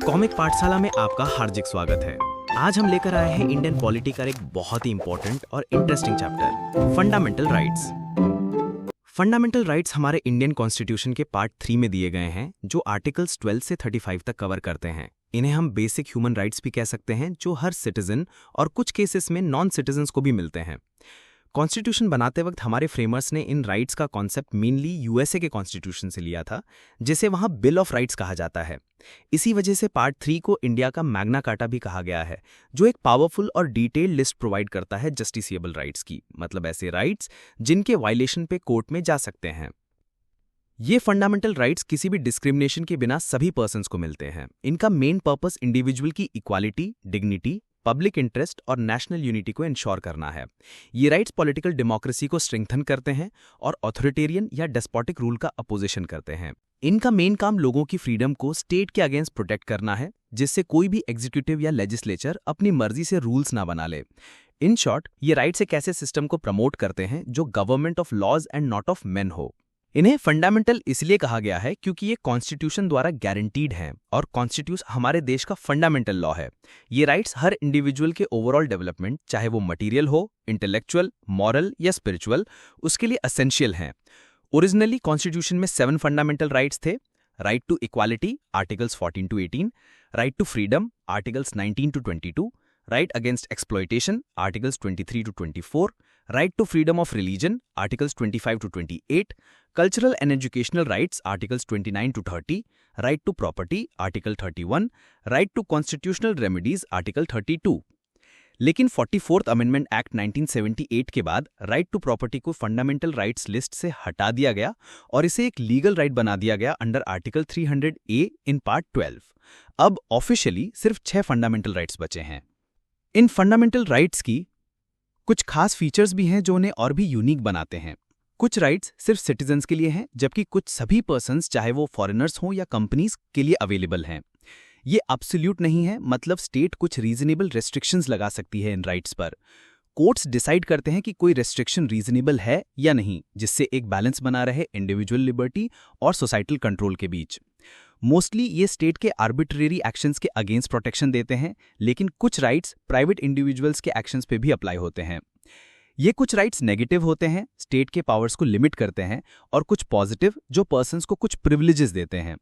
Comic पाठशाला में आपका हार्दिक स्वागत है। आज हम लेकर आए हैं इंडियन पॉलिटी का एक बहुत ही इंपॉर्टेंट और interesting chapter, fundamental rights. Fundamental rights हमारे इंडियन कॉन्स्टिट्यूशन के पार्ट 3 में दिए गए हैं, जो आर्टिकल्स 12 से 35 तक कवर करते हैं। इन्हें हम बेसिक ह्यूमन राइट्स भी कह सकते हैं, जो हर सिटीजन और कुछ केसेस में नॉन सिटीजन्स को भी मिलते हैं। कॉन्स्टिट्यूशन बनाते वक्त हमारे फ्रेमर्स ने इन राइट्स का कॉन्सेप्ट मेनली यूएसए के कॉन्स्टिट्यूशन से लिया था, जिसे वहां बिल ऑफ राइट्स कहा जाता है। इसी वजह से पार्ट 3 को इंडिया का मैग्ना कार्टा भी कहा गया है, जो एक पावरफुल और डिटेल्ड लिस्ट प्रोवाइड करता है जस्टिसिएबल राइट्स की, मतलब ऐसे राइट्स जिनके वायलेशन पे कोर्ट में जा सकते हैं। ये फंडामेंटल राइट्स किसी भी डिस्क्रिमिनेशन के बिना सभी पर्सन्स को मिलते हैं। इनका मेन पर्पस इंडिविजुअल की इक्वालिटी, डिग्निटी, पब्लिक इंटरेस्ट और नेशनल यूनिटी को इंश्योर करना है। ये राइट्स पॉलिटिकल डेमोक्रेसी को स्ट्रेंथन करते हैं और ऑथोरिटेरियन या डेस्पोटिक रूल का अपोजिशन करते हैं। इनका मेन काम लोगों की फ्रीडम को स्टेट के अगेंस्ट प्रोटेक्ट करना है, जिससे कोई भी एग्जीक्यूटिव या लेजिस्लेचर अपनी मर्जी से रूल्स ना बना ले। इन शॉर्ट, ये राइट्स एक ऐसे सिस्टम को प्रमोट करते हैं जो government of laws and not of men हो। इन्हें फंडामेंटल इसलिए कहा गया है क्योंकि ये कॉन्स्टिट्यूशन द्वारा गारंटीड हैं और कॉन्स्टिट्यूशन हमारे देश का फंडामेंटल लॉ है। ये राइट्स हर इंडिविजुअल के ओवरऑल डेवलपमेंट, चाहे वो मटेरियल हो, इंटेलेक्चुअल, मॉरल या स्पिरिचुअल, उसके लिए एसेंशियल हैं। ओरिजिनली कॉन्स्टिट्यूशन में 7 फंडामेंटल राइट्स थे। Right to equality, articles 14 to 18, right to freedom, articles 19 to 22, right against exploitation, articles 23 to 24, right to freedom of religion, articles 25 to 28, cultural and educational rights, articles 29 to 30, right to property, article 31, right to constitutional remedies, article 32। लेकिन 44th amendment act 1978 के बाद right to property को fundamental rights list से हटा दिया गया और इसे एक लीगल राइट बना दिया गया under article 300A in part 12। अब ऑफिशियली सिर्फ 6 फंडामेंटल राइट्स बचे हैं। इन फंडामेंटल राइट्स की कुछ खास फीचर्स भी हैं जो उन्हें और भी यूनिक बनाते हैं। कुछ राइट्स सिर्फ सिटीजन्स के लिए हैं, जबकि कुछ सभी पर्सन्स, चाहे वो फॉरेनर्स हों या कंपनीज, के लिए अवेलेबल हैं। ये एब्सोल्यूट नहीं है, मतलब स्टेट कुछ रीजनेबल रेस्ट्रिक्शंस लगा सकती है इन राइट्स पर। कोर्ट्स डिसाइड करते हैं कि कोई रेस्ट्रिक्शन रीजनेबल है या नहीं, जिससे एक बैलेंस बना रहे इंडिविजुअल लिबर्टी और सोसाइटल कंट्रोल के बीच। मोस्टली ये स्टेट के आर्बिट्रेरी एक्शंस के अगेंस्ट प्रोटेक्शन देते हैं, लेकिन कुछ राइट्स प्राइवेट इंडिविजुअल्स के एक्शंस पे भी अप्लाई होते हैं। ये कुछ राइट्स नेगेटिव होते हैं, स्टेट के पावर्स को लिमिट करते हैं, और कुछ पॉजिटिव, जो पर्सन्स को कुछ प्रिविलेजेस देते हैं।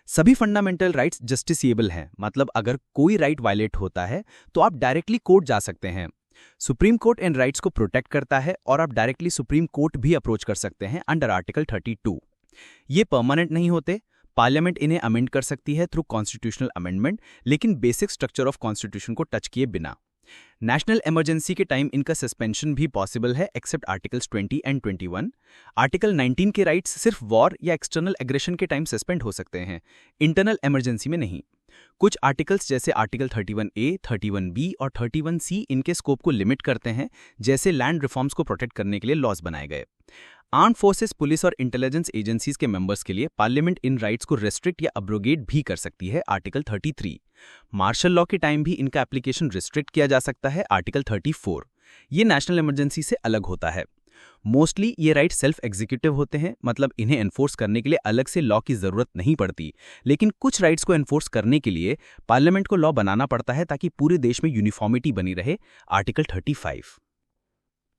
सभी फंडामेंटल राइट्स जस्टिसिएबल हैं, मतलब अगर कोई राइट वायलेट होता है तो आप डायरेक्टली कोर्ट जा सकते हैं। सुप्रीम कोर्ट इन राइट्स को प्रोटेक्ट करता है और आप डायरेक्टली सुप्रीम कोर्ट भी अप्रोच कर सकते हैं अंडर आर्टिकल 32। ये परमानेंट नहीं होते, पार्लियामेंट इन्हें अमेंड कर सकती है थ्रू कॉन्स्टिट्यूशनल अमेंडमेंट, लेकिन बेसिक स्ट्रक्चर ऑफ कॉन्स्टिट्यूशन को टच किए बिना। नेशनल इमरजेंसी के टाइम इनका सस्पेंशन भी पॉसिबल है, एक्सेप्ट आर्टिकल्स 20 and 21। आर्टिकल 19 के राइट्स सिर्फ वॉर या एक्सटर्नल एग्रेशन के टाइम सस्पेंड हो सकते हैं, इंटरनल इमरजेंसी में नहीं। कुछ आर्टिकल्स जैसे आर्टिकल 31A, 31B और 31C इनके स्कोप को लिमिट करते हैं, जैसे लैंड रिफॉर्म्स को प्रोटेक्ट करने के लिए लॉज बनाए गए। आर्म फोर्सेस, पुलिस और इंटेलिजेंस एजेंसीज के मेंबर्स के लिए पार्लियामेंट इन राइट्स को रेस्ट्रिक्ट या अब्रोगेट भी कर सकती है, आर्टिकल 33। मार्शल लॉ के टाइम भी इनका एप्लीकेशन रिस्ट्रिक्ट किया जा सकता है, आर्टिकल 34। ये नेशनल इमरजेंसी से अलग होता है। मोस्टली ये राइट सेल्फ एग्जीक्यूटिव होते हैं, मतलब इन्हें एनफोर्स करने के लिए अलग से लॉ की जरूरत नहीं पड़ती, लेकिन कुछ राइट्स को एनफोर्स करने के लिए पार्लियामेंट को लॉ बनाना पड़ता है ताकि पूरे देश में यूनिफॉर्मिटी बनी रहे, article 35।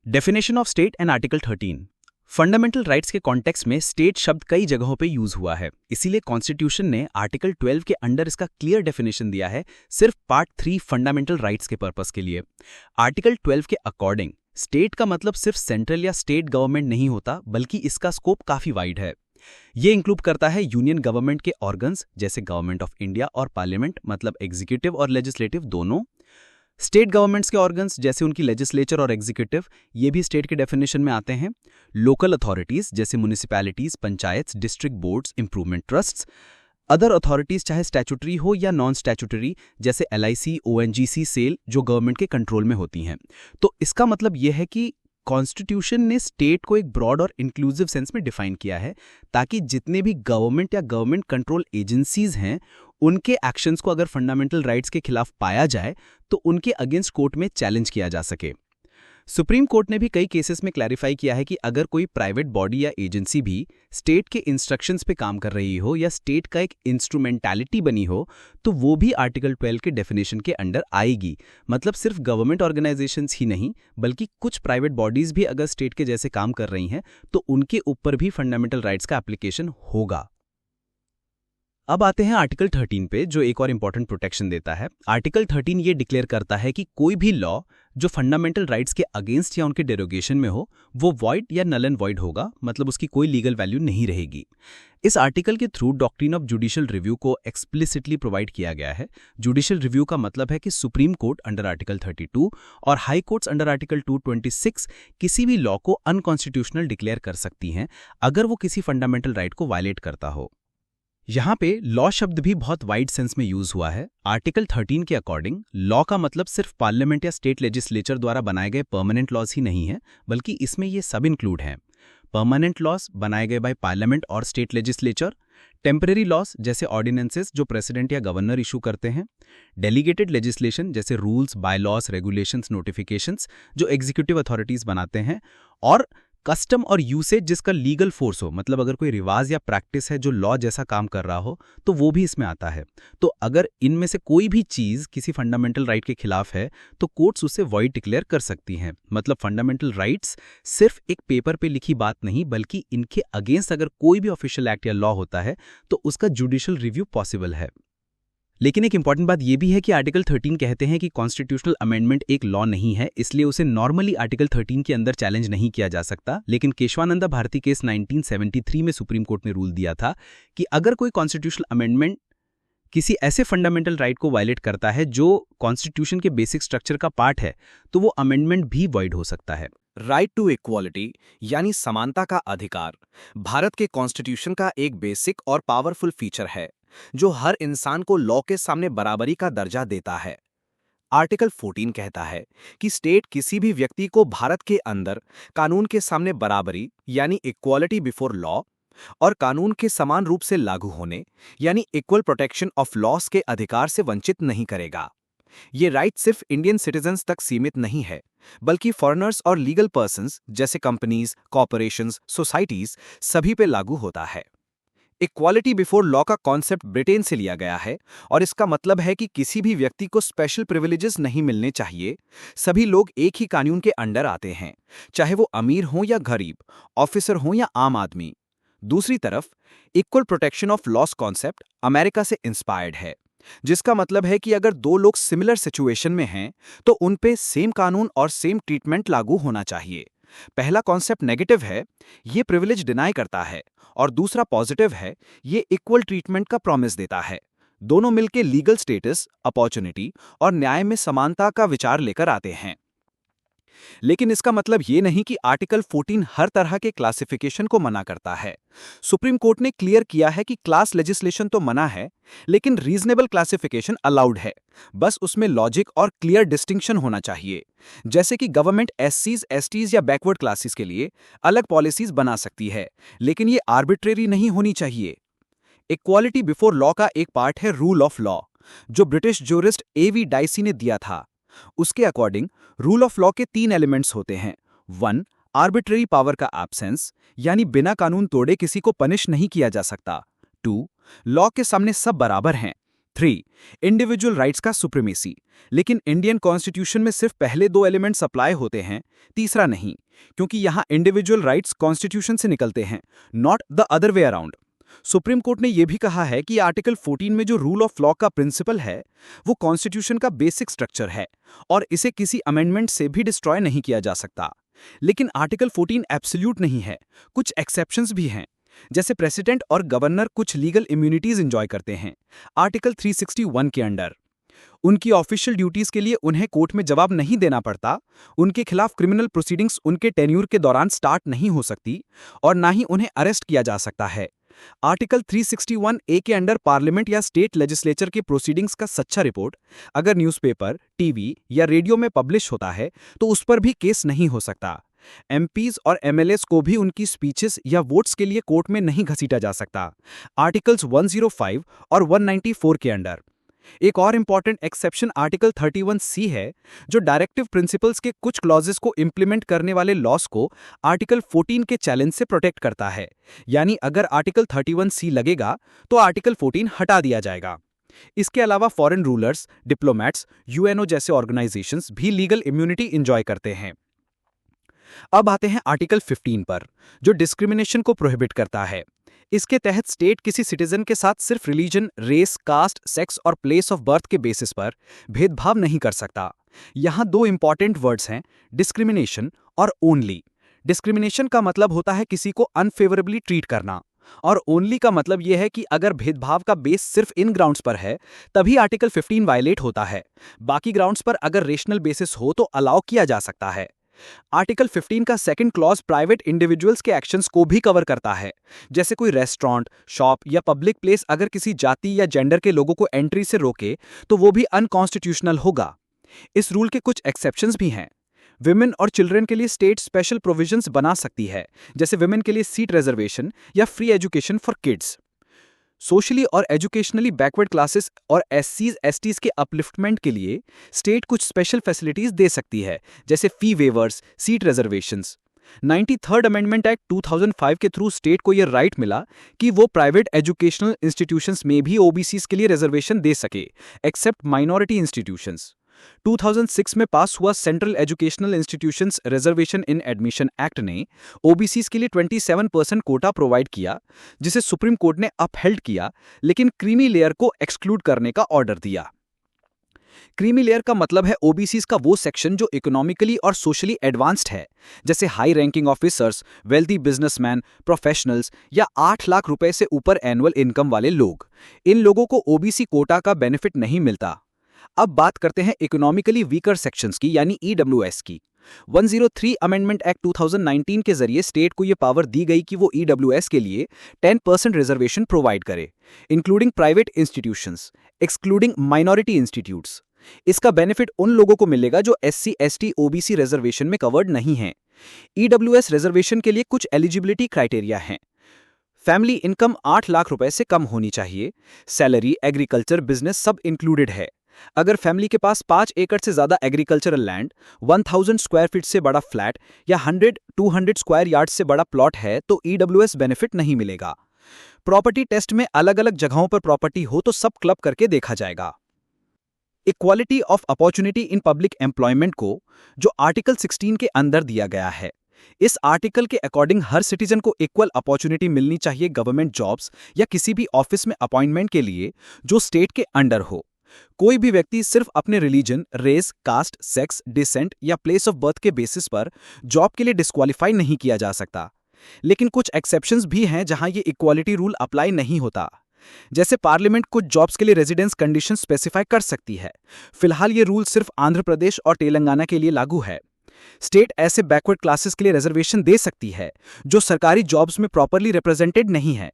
Definition of state and article 13। Fundamental rights के कॉन्टेक्स्ट में स्टेट शब्द कई जगहों पे यूज हुआ है, इसीलिए कॉन्स्टिट्यूशन ने आर्टिकल 12 के अंडर इसका क्लियर डेफिनेशन दिया है, सिर्फ पार्ट 3 फंडामेंटल राइट्स के पर्पस के लिए। आर्टिकल 12 के अकॉर्डिंग स्टेट का मतलब सिर्फ सेंट्रल या स्टेट गवर्नमेंट नहीं होता, बल्कि इसका स्कोप काफी वाइड है। ये इंक्लूड करता है यूनियन गवर्नमेंट के ऑर्गन्स जैसे गवर्नमेंट ऑफ इंडिया और पार्लियामेंट, मतलब एग्जीक्यूटिव और लेजिस्लेटिव दोनों। स्टेट गवर्नमेंट्स के ऑर्गन्स जैसे उनकी लेजिस्लेचर और एग्जीक्यूटिव, ये भी स्टेट के डेफिनेशन में आते हैं। लोकल अथॉरिटीज जैसे municipalities, panchayats, district boards, improvement trusts. Other authorities चाहे स्टैट्यूटरी हो या नॉन स्टैट्यूटरी, जैसे LIC, ONGC, सेल, जो गवर्नमेंट के कंट्रोल में होती हैं। तो इसका मतलब यह है कि कॉन्स्टिट्यूशन ने स्टेट को एक ब्रॉड और इंक्लूसिव सेंस में डिफाइन किया है, ताकि जितने भी गवर्नमेंट या गवर्नमेंट कंट्रोल एजेंसीज हैं, उनके एक्शंस को अगर फंडामेंटल राइट्स के खिलाफ पाया जाए तो उनके अगेंस्ट कोर्ट में चैलेंज किया जा सके। सुप्रीम कोर्ट ने भी कई केसेस में क्लैरिफाई किया है कि अगर कोई प्राइवेट बॉडी या एजेंसी भी स्टेट के इंस्ट्रक्शंस पे काम कर रही हो या स्टेट का एक इंस्ट्रूमेंटैलिटी बनी हो, तो वो भी आर्टिकल 12 के डेफिनेशन के अंडर आएगी। मतलब सिर्फ गवर्नमेंट ऑर्गेनाइजेशंस ही नहीं, बल्कि कुछ प्राइवेट बॉडीज भी अगर स्टेट के जैसे काम कर रही हैं तो उनके ऊपर भी फंडामेंटल राइट्स का एप्लीकेशन होगा। अब आते हैं आर्टिकल 13 पे, जो एक और इंपॉर्टेंट प्रोटेक्शन देता है। आर्टिकल 13 ये डिक्लेयर करता है कि कोई भी लॉ जो फंडामेंटल राइट्स के अगेंस्ट या उनके डेरोगेशन में हो, वो वॉइड या नल एंड वॉइड होगा, मतलब उसकी कोई लीगल वैल्यू नहीं रहेगी। इस आर्टिकल के through doctrine of judicial review को एक्सप्लिसिटली प्रोवाइड किया गया है। जुडिशियल रिव्यू का मतलब है कि सुप्रीम कोर्ट अंडर आर्टिकल 32 और हाई कोर्ट्स अंडर आर्टिकल 226 किसी भी लॉ को अनकॉन्स्टिट्यूशनल डिक्लेयर कर सकती हैं अगर वो किसी फंडामेंटल राइट को वायलेट करता हो। यहाँ पे लॉ शब्द भी बहुत वाइड सेंस में यूज हुआ है। आर्टिकल 13 के अकॉर्डिंग लॉ का मतलब सिर्फ पार्लियामेंट या स्टेट लेजिस्लेचर द्वारा बनाए गए परमानेंट लॉज ही नहीं है, बल्कि इसमें ये सब इंक्लूड हैं। परमानेंट लॉज बनाए गए बाय पार्लियामेंट और स्टेट लेजिस्लेचर, टेम्पररी लॉज जैसे ऑर्डिनेंसेस जो प्रेसिडेंट या गवर्नर इशू करते हैं, डेलीगेटेड लेजिस्लेशन जैसे रूल्स, बायलॉज, रेगुलेशंस, नोटिफिकेशंस जो एग्जीक्यूटिव अथॉरिटीज बनाते हैं, और कस्टम और यूसेज जिसका लीगल फोर्स हो, मतलब अगर कोई रिवाज या प्रैक्टिस है जो लॉ जैसा काम कर रहा हो तो वो भी इसमें आता है। तो अगर इनमें से कोई भी चीज किसी फंडामेंटल राइट के खिलाफ है तो कोर्ट्स उसे वॉइड डिक्लेयर कर सकती हैं। मतलब फंडामेंटल राइट्स सिर्फ एक पेपर पे लिखी बात नहीं, बल्कि इनके अगेंस्ट अगर कोई भी ऑफिशियल एक्ट या लॉ होता है तो उसका जुडिशियल रिव्यू पॉसिबल है। लेकिन एक इंपॉर्टेंट बात यह भी है कि आर्टिकल 13 कहते हैं कि कॉन्स्टिट्यूशनल अमेंडमेंट एक लॉ नहीं है, इसलिए उसे नॉर्मली आर्टिकल 13 के अंदर चैलेंज नहीं किया जा सकता। लेकिन केशवानंदा भारती केस 1973 में सुप्रीम कोर्ट ने रूल दिया था कि अगर कोई कॉन्स्टिट्यूशनल अमेंडमेंट किसी ऐसे फंडामेंटल राइट को वायलेट करता है जो कॉन्स्टिट्यूशन के बेसिक स्ट्रक्चर का पार्ट है, तो वो अमेंडमेंट भी वॉइड हो सकता है। राइट टू इक्वालिटी यानी समानता का अधिकार भारत के कॉन्स्टिट्यूशन का एक बेसिक और पावरफुल फीचर है जो हर इंसान को लॉ के सामने बराबरी का दर्जा देता है। आर्टिकल 14 कहता है कि स्टेट किसी भी व्यक्ति को भारत के अंदर कानून के सामने बराबरी यानी इक्वालिटी बिफोर लॉ और कानून के समान रूप से लागू होने यानी इक्वल प्रोटेक्शन ऑफ लॉस के अधिकार से वंचित नहीं करेगा। ये राइट सिर्फ इंडियन सिटीजन्स तक सीमित नहीं है, बल्कि फॉरेनर्स और लीगल पर्सन्स जैसे कंपनीज, कॉर्पोरेशंस, सोसाइटीज सभी पे लागू होता है। इक्वालिटी बिफोर लॉ का कॉन्सेप्ट ब्रिटेन से लिया गया है और इसका मतलब है कि किसी भी व्यक्ति को स्पेशल प्रिविलेजेस नहीं मिलने चाहिए। सभी लोग एक ही कानून के अंडर आते हैं, चाहे वो अमीर हो या गरीब, ऑफिसर हो या आम आदमी। दूसरी तरफ equal protection of loss concept America से इंस्पायर्ड है, जिसका मतलब है कि अगर दो लोग सिमिलर सिचुएशन में हैं तो उन पे सेम कानून और सेम ट्रीटमेंट लागू होना चाहिए। पहला कॉन्सेप्ट नेगेटिव है, ये प्रिविलेज डिनाई करता है, और दूसरा पॉजिटिव है, ये इक्वल ट्रीटमेंट का प्रॉमिस देता है। दोनों मिलकर लीगल स्टेटस, अपॉर्चुनिटी और न्याय में समानता का विचार लेकर आते हैं। लेकिन इसका मतलब ये नहीं कि आर्टिकल 14 हर तरह के क्लासिफिकेशन को मना करता है। सुप्रीम कोर्ट ने क्लियर किया है कि क्लास लेजिस्लेशन तो मना है, लेकिन रीजनेबल क्लासिफिकेशन अलाउड है। बस उसमें लॉजिक और क्लियर डिस्टिंक्शन होना चाहिए। जैसे कि गवर्नमेंट एससीज, एसटीज या बैकवर्ड क्लासेस के लिए अलग पॉलिसीज बना सकती है, लेकिन ये आर्बिट्रेरी नहीं होनी चाहिए। इक्वालिटी बिफोर लॉ का एक पार्ट है रूल ऑफ लॉ, जो ब्रिटिश ज्यूरिस्ट एवी डाइसी ने दिया था। उसके अकॉर्डिंग रूल ऑफ लॉ के 3 एलिमेंट्स होते हैं। 1. आर्बिट्रेरी पावर का एब्सेंस, यानी बिना कानून तोड़े किसी को पनिश नहीं किया जा सकता। 2. लॉ के सामने सब बराबर हैं। 3. इंडिविजुअल राइट्स का सुप्रीमेसी, लेकिन इंडियन कॉन्स्टिट्यूशन में सिर्फ पहले 2 एलिमेंट्स अप्लाई होते हैं, तीसरा नहीं, क्योंकि यहां इंडिविजुअल राइट्स कॉन्स्टिट्यूशन से निकलते हैं, not the other way around. Supreme court ने यह भी कहा है कि आर्टिकल 14 में जो रूल ऑफ लॉ का प्रिंसिपल है वो कॉन्स्टिट्यूशन का बेसिक स्ट्रक्चर है और इसे किसी अमेंडमेंट से भी डिस्ट्रॉय नहीं किया जा सकता। लेकिन आर्टिकल 14 एब्सोल्यूट नहीं है, कुछ एक्सेप्शंस भी हैं। जैसे प्रेसिडेंट और गवर्नर कुछ लीगल इम्यूनिटीज एंजॉय करते हैं आर्टिकल 361 के अंडर। उनकी ऑफिशियल ड्यूटीज के लिए उन्हें कोर्ट में जवाब नहीं देना पड़ता, उनके खिलाफ क्रिमिनल प्रोसीडिंग्स उनके टेन्यूर के दौरान स्टार्ट नहीं हो सकती और ना ही उन्हें अरेस्ट किया जा सकता है। आर्टिकल 361 ए के अंडर पार्लियामेंट या स्टेट लेजिस्लेचर के प्रोसीडिंग्स का सच्चा रिपोर्ट अगर न्यूज़पेपर, टीवी या रेडियो में पब्लिश होता है तो उस पर भी केस नहीं हो सकता। एमपीज और एमएलएस को भी उनकी स्पीचेस या वोट्स के लिए कोर्ट में नहीं घसीटा जा सकता, आर्टिकल्स 105 और 194 के अंडर। एक और इंपॉर्टेंट एक्सेप्शन आर्टिकल 31C है, जो डायरेक्टिव प्रिंसिपल्स के कुछ क्लॉजेस को इंप्लीमेंट करने वाले लॉस को आर्टिकल 14 के चैलेंज से प्रोटेक्ट करता है। यानी अगर आर्टिकल 31C लगेगा तो आर्टिकल 14 हटा दिया जाएगा। इसके अलावा फॉरेन रूलर्स, डिप्लोमैट्स, यूएनओ जैसे ऑर्गेनाइजेशंस भी लीगल इम्यूनिटी एंजॉय करते हैं। अब आते हैं आर्टिकल 15 पर, जो डिस्क्रिमिनेशन को प्रोहिबिट करता है। इसके तहत स्टेट किसी सिटीजन के साथ सिर्फ रिलीजन, रेस, कास्ट, सेक्स और प्लेस ऑफ बर्थ के बेसिस पर भेदभाव नहीं कर सकता। यहाँ दो इंपॉर्टेंट वर्ड्स हैं, डिस्क्रिमिनेशन और ओनली। डिस्क्रिमिनेशन का मतलब होता है किसी को अनफेवरेबली ट्रीट करना, और ओनली का मतलब यह है कि अगर भेदभाव का बेस सिर्फ इन ग्राउंड्स पर है तभी आर्टिकल 15 वायलेट होता है। बाकी ग्राउंड्स पर अगर रेशनल बेसिस हो तो अलाउ किया जा सकता है। आर्टिकल 15 का सेकंड क्लॉज प्राइवेट इंडिविजुअल्स के एक्शंस को भी कवर करता है, जैसे कोई रेस्टोरेंट, शॉप या पब्लिक प्लेस अगर किसी जाति या जेंडर के लोगों को एंट्री से रोके तो वो भी अनकॉन्स्टिट्यूशनल होगा। इस रूल के कुछ एक्सेप्शंस भी हैं। विमेन और चिल्ड्रन के लिए स्टेट स्पेशल प्रोविजंस बना सकती है, जैसे विमेन के लिए सीट रिजर्वेशन या free education for kids. Socially और एजुकेशनली बैकवर्ड क्लासेस और एससीज एसटीज के अपलिफ्टमेंट के लिए स्टेट कुछ स्पेशल फैसिलिटीज दे सकती है, जैसे fee waivers, seat reservations. 93rd amendment act 2005 के थ्रू स्टेट को यह राइट मिला कि वो प्राइवेट एजुकेशनल इंस्टीट्यूशंस में भी ओबीसीज के लिए रिजर्वेशन दे सके, एक्सेप्ट माइनॉरिटी इंस्टीट्यूशंस। 2006 में पास हुआ सेंट्रल एजुकेशनल इंस्टीट्यूशंस रिजर्वेशन इन एडमिशन एक्ट ने ओबीसीज के लिए 27% कोटा प्रोवाइड किया, जिसे सुप्रीम कोर्ट ने अपहेल्ड किया, लेकिन क्रीमी लेयर को एक्सक्लूड करने का ऑर्डर दिया। क्रीमी लेयर का मतलब है ओबीसीज का वो सेक्शन जो इकोनॉमिकली और सोशली एडवांस्ड है, जैसे high ranking officers, wealthy businessman, professionals या 8 लाख रुपए से ऊपर एनुअल इनकम वाले लोग। इन लोगों को ओबीसी कोटा का बेनिफिट नहीं मिलता। अब बात करते हैं इकोनॉमिकली वीकर सेक्शंस की, यानी ईडब्ल्यूएस की। 103 अमेंडमेंट एक्ट 2019 के जरिए स्टेट को यह पावर दी गई कि वो ईडब्ल्यूएस के लिए 10% रिजर्वेशन प्रोवाइड करे, including private institutions, excluding minority institutes. इसका बेनिफिट उन लोगों को मिलेगा जो एससी, एसटी, ओबीसी रिजर्वेशन में कवर्ड नहीं हैं। ईडब्ल्यूएस रिजर्वेशन के लिए कुछ एलिजिबिलिटी क्राइटेरिया हैं। फैमिली इनकम 8 लाख रुपए से कम होनी चाहिए। सैलरी, एग्रीकल्चर, बिजनेस सब इंक्लूडेड है। अगर फैमिली के पास 5 एकड़ से ज्यादा एग्रीकल्चरल लैंड, 1000 स्क्वायर फीट से बड़ा फ्लैट या 100-200 स्क्वायर यार्ड से बड़ा प्लॉट है तो ईडब्ल्यूएस बेनिफिट नहीं मिलेगा। प्रॉपर्टी टेस्ट में अलग अलग जगहों पर प्रॉपर्टी हो तो सब क्लब करके देखा जाएगा। Equality of opportunity in public employment को, जो आर्टिकल 16 के अंदर दिया गया है, इस आर्टिकल के अकॉर्डिंग हर सिटीजन को इक्वल अपॉर्चुनिटी मिलनी चाहिए गवर्नमेंट जॉब्स या किसी भी ऑफिस में अपॉइंटमेंट के लिए जो स्टेट के अंडर हो। कोई भी व्यक्ति सिर्फ अपने religion, race, caste, sex, descent या प्लेस ऑफ बर्थ के बेसिस पर जॉब के लिए डिस्क्वालीफाई नहीं किया जा सकता। लेकिन कुछ एक्सेप्शंस भी हैं जहां ये इक्वालिटी रूल अप्लाई नहीं होता। जैसे पार्लियामेंट कुछ जॉब्स के लिए रेजिडेंस कंडीशन स्पेसिफाई कर सकती है। फिलहाल ये रूल सिर्फ आंध्र प्रदेश और तेलंगाना के लिए लागू है। स्टेट ऐसे बैकवर्ड क्लासेस के लिए रिजर्वेशन दे सकती है जो सरकारी जॉब्स में प्रॉपरली रिप्रेजेंटेड नहीं है।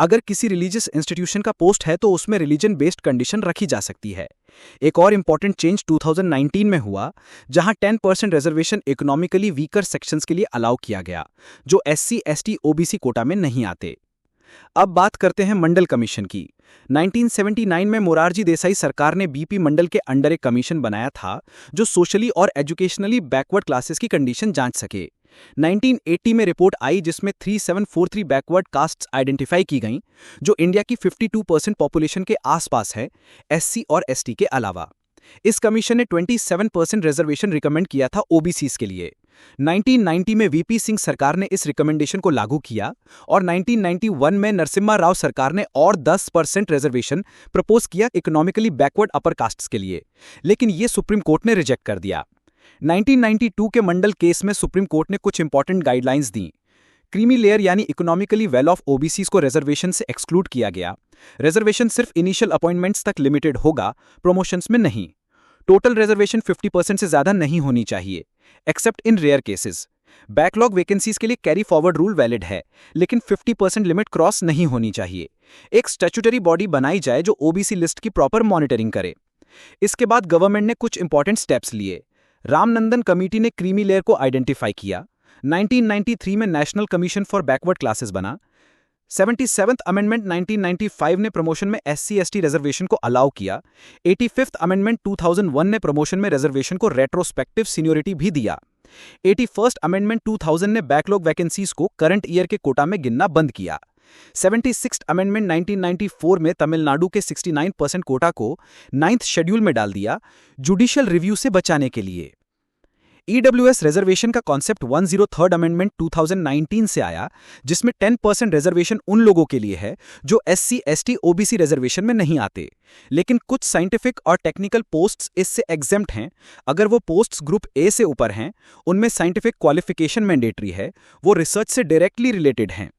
अगर किसी रिलीजियस इंस्टीट्यूशन का पोस्ट है तो उसमें रिलीजन बेस्ड कंडीशन रखी जा सकती है। एक और इंपॉर्टेंट चेंज 2019 में हुआ, जहां 10% रिजर्वेशन इकोनॉमिकली वीकर सेक्शंस के लिए अलाउ किया गया, जो एससी, एसटी, ओबीसी कोटा में नहीं आते। अब बात करते हैं मंडल कमीशन की। 1979 में मोरारजी देसाई सरकार ने बीपी मंडल के अंडर एक कमीशन बनाया था जो सोशली और एजुकेशनली बैकवर्ड क्लासेस की कंडीशन जांच सके। 1980 में रिपोर्ट आई जिसमें 3743 बैकवर्ड कास्ट्स आइडेंटिफाई की गईं, जो इंडिया की 52% पॉपुलेशन के आसपास है, एससी और एसटी के अलावा। इस कमीशन ने 27% रिजर्वेशन रिकमेंड किया था ओबीसीज के लिए। 1990 में वीपी सिंह सरकार ने इस रिकमेंडेशन को लागू किया और 1991 में नरसिम्हा राव सरकार ने और 10% रिजर्वेशन प्रपोज किया इकोनॉमिकली बैकवर्ड अपर कास्ट्स के लिए, लेकिन ये सुप्रीम कोर्ट ने रिजेक्ट कर दिया। 1992 के मंडल केस में सुप्रीम कोर्ट ने कुछ इंपॉर्टेंट गाइडलाइंस दी। क्रीमी लेयर यानी इकोनॉमिकली वेल ऑफ ओबीसीज को रिजर्वेशन से एक्सक्लूड किया गया। रिजर्वेशन सिर्फ इनिशियल अपॉइंटमेंट्स तक लिमिटेड होगा, प्रमोशंस में नहीं। टोटल रिजर्वेशन 50% से ज्यादा नहीं होनी चाहिए, except in rare cases. Backlog vacancies के लिए कैरी फॉरवर्ड रूल वैलिड है, लेकिन 50% लिमिट क्रॉस नहीं होनी चाहिए। एक स्टैट्यूटरी बॉडी बनाई जाए जो ओबीसी लिस्ट की प्रॉपर मॉनिटरिंग करे। इसके बाद गवर्नमेंट ने कुछ इंपॉर्टेंट स्टेप्स लिए। रामनंदन कमेटी ने क्रीमी लेयर को आइडेंटिफाई किया। 1993 में national commission for backward classes बना। 77th अमेंडमेंट 1995 ने प्रमोशन में SC/ST रिजर्वेशन को अलाउ किया। 85th अमेंडमेंट 2001 ने प्रमोशन में रिजर्वेशन को रेट्रोस्पेक्टिव सीनियोरिटी भी दिया। 81st अमेंडमेंट 2000 ने बैकलॉग वैकेंसीज को करंट ईयर के कोटा में गिनना बंद किया। 76th अमेंडमेंट 1994 में तमिलनाडु के 69% कोटा को 9th शेड्यूल में डाल दिया, जुडिशियल रिव्यू से बचाने के लिए। EWS रिजर्वेशन का कॉन्सेप्ट 103rd अमेंडमेंट 2019 से आया, जिसमें 10% रिजर्वेशन उन लोगों के लिए है जो SC/ST OBC रिजर्वेशन में नहीं आते, लेकिन कुछ साइंटिफिक और टेक्निकल पोस्ट्स इससे एग्जेम्प्ट हैं। अगर वो पोस्ट्स ग्रुप ए से ऊपर हैं, उनमें साइंटिफिक क्वालिफिकेशन मैंडेटरी है, वो रिसर्च से डायरेक्टली रिलेटेड हैं।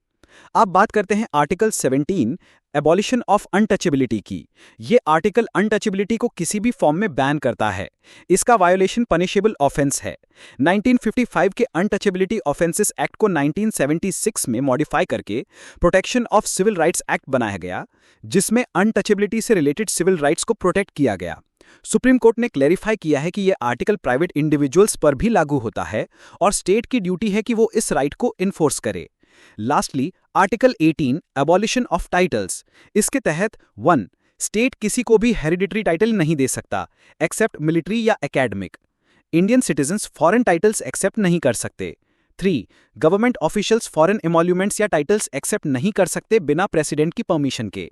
अब बात करते हैं आर्टिकल 17 एबॉलिशन ऑफ अनटचेबिलिटी की। ये आर्टिकल अनटचेबिलिटी को किसी भी फॉर्म में बैन करता है। इसका वायोलेशन पनिशेबल ऑफेंस है। 1955 के अनटचेबिलिटी ऑफेंसेस एक्ट को 1976 में मॉडिफाई करके protection of civil rights act बनाया गया, जिसमें अनटचेबिलिटी से रिलेटेड सिविल राइट्स को प्रोटेक्ट किया गया। सुप्रीम कोर्ट ने क्लैरिफाई किया है कि यह आर्टिकल प्राइवेट इंडिविजुअल्स पर भी लागू होता है और स्टेट की ड्यूटी है कि वो इस राइट को इन्फोर्स करे। Lastly, article 18 abolition of titles. इसके तहत 1. स्टेट किसी को भी हेरिडिटरी टाइटल नहीं दे सकता एक्सेप्ट मिलिट्री या academic. Indian citizens foreign titles except नहीं कर सकते। 3. गवर्नमेंट ऑफिशियल्स फॉरेन एमोल्यूमेंट्स या टाइटल्स एक्सेप्ट नहीं कर सकते बिना प्रेसिडेंट की परमिशन के।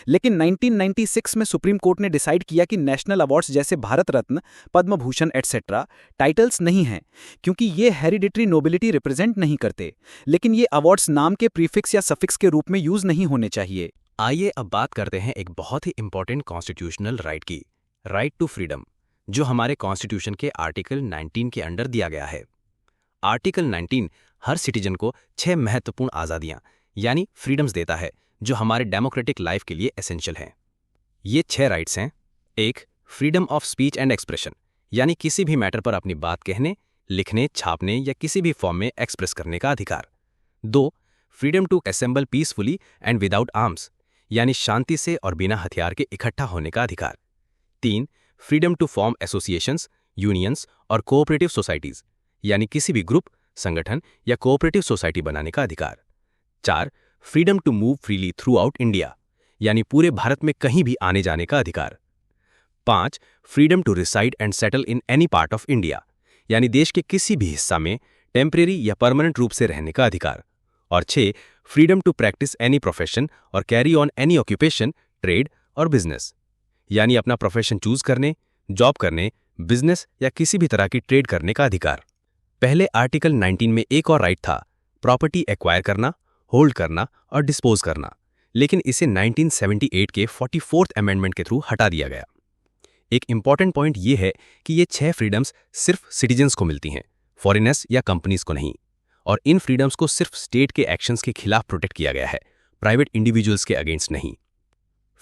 लेकिन 1996 में सुप्रीम कोर्ट ने डिसाइड किया कि नेशनल अवार्ड्स जैसे भारत रत्न, पद्म भूषण एटसेट्रा टाइटल्स नहीं हैं, क्योंकि ये हेरिडिटरी नोबिलिटी रिप्रेजेंट नहीं करते। लेकिन ये अवार्ड्स नाम के प्रीफिक्स या सफिक्स के रूप में यूज नहीं होने चाहिए। आइए अब बात करते हैं एक बहुत ही इंपॉर्टेंट कॉन्स्टिट्यूशनल राइट की, राइट टू फ्रीडम, जो हमारे कॉन्स्टिट्यूशन के आर्टिकल 19 के अंडर दिया गया है। आर्टिकल 19 हर सिटीजन को 6 महत्वपूर्ण आज़ादियां यानी फ्रीडम्स देता है, जो हमारे डेमोक्रेटिक लाइफ के लिए एसेंशियल हैं। ये 6 राइट्स हैं। 1. Freedom of speech and expression, यानी किसी भी मैटर पर अपनी बात कहने, लिखने, छापने या किसी भी फॉर्म में एक्सप्रेस करने का अधिकार। 2. Freedom to assemble peacefully and without arms, यानी शांति से और बिना हथियार के इकट्ठा होने का अधिकार। 3. Freedom to form associations, unions और कोऑपरेटिव सोसाइटीज, यानी किसी भी ग्रुप, संगठन या कोऑपरेटिव सोसाइटी बनाने का अधिकार। 4. Freedom to move freely throughout India, यानी पूरे भारत में कहीं भी आने जाने का अधिकार। 5. Freedom to reside and settle in any part of India, यानी देश के किसी भी हिस्सा में टेम्परेरी या परमानेंट रूप से रहने का अधिकार। और 6. Freedom to practise any profession और carry on any occupation, trade और बिजनेस, यानी अपना प्रोफेशन चूज करने, जॉब करने, बिजनेस या किसी भी तरह की ट्रेड करने का अधिकार। पहले आर्टिकल 19 में एक और राइट था, प्रॉपर्टी एक्वायर करना, होल्ड करना और डिस्पोज करना, लेकिन इसे 1978 के 44th अमेंडमेंट के थ्रू हटा दिया गया। एक इंपॉर्टेंट पॉइंट यह है कि ये 6 फ्रीडम्स सिर्फ सिटीजन्स को मिलती हैं, फॉरेनर्स या कंपनीज को नहीं। और इन फ्रीडम्स को सिर्फ स्टेट के एक्शंस के खिलाफ प्रोटेक्ट किया गया है, प्राइवेट इंडिविजुअल्स के अगेंस्ट नहीं।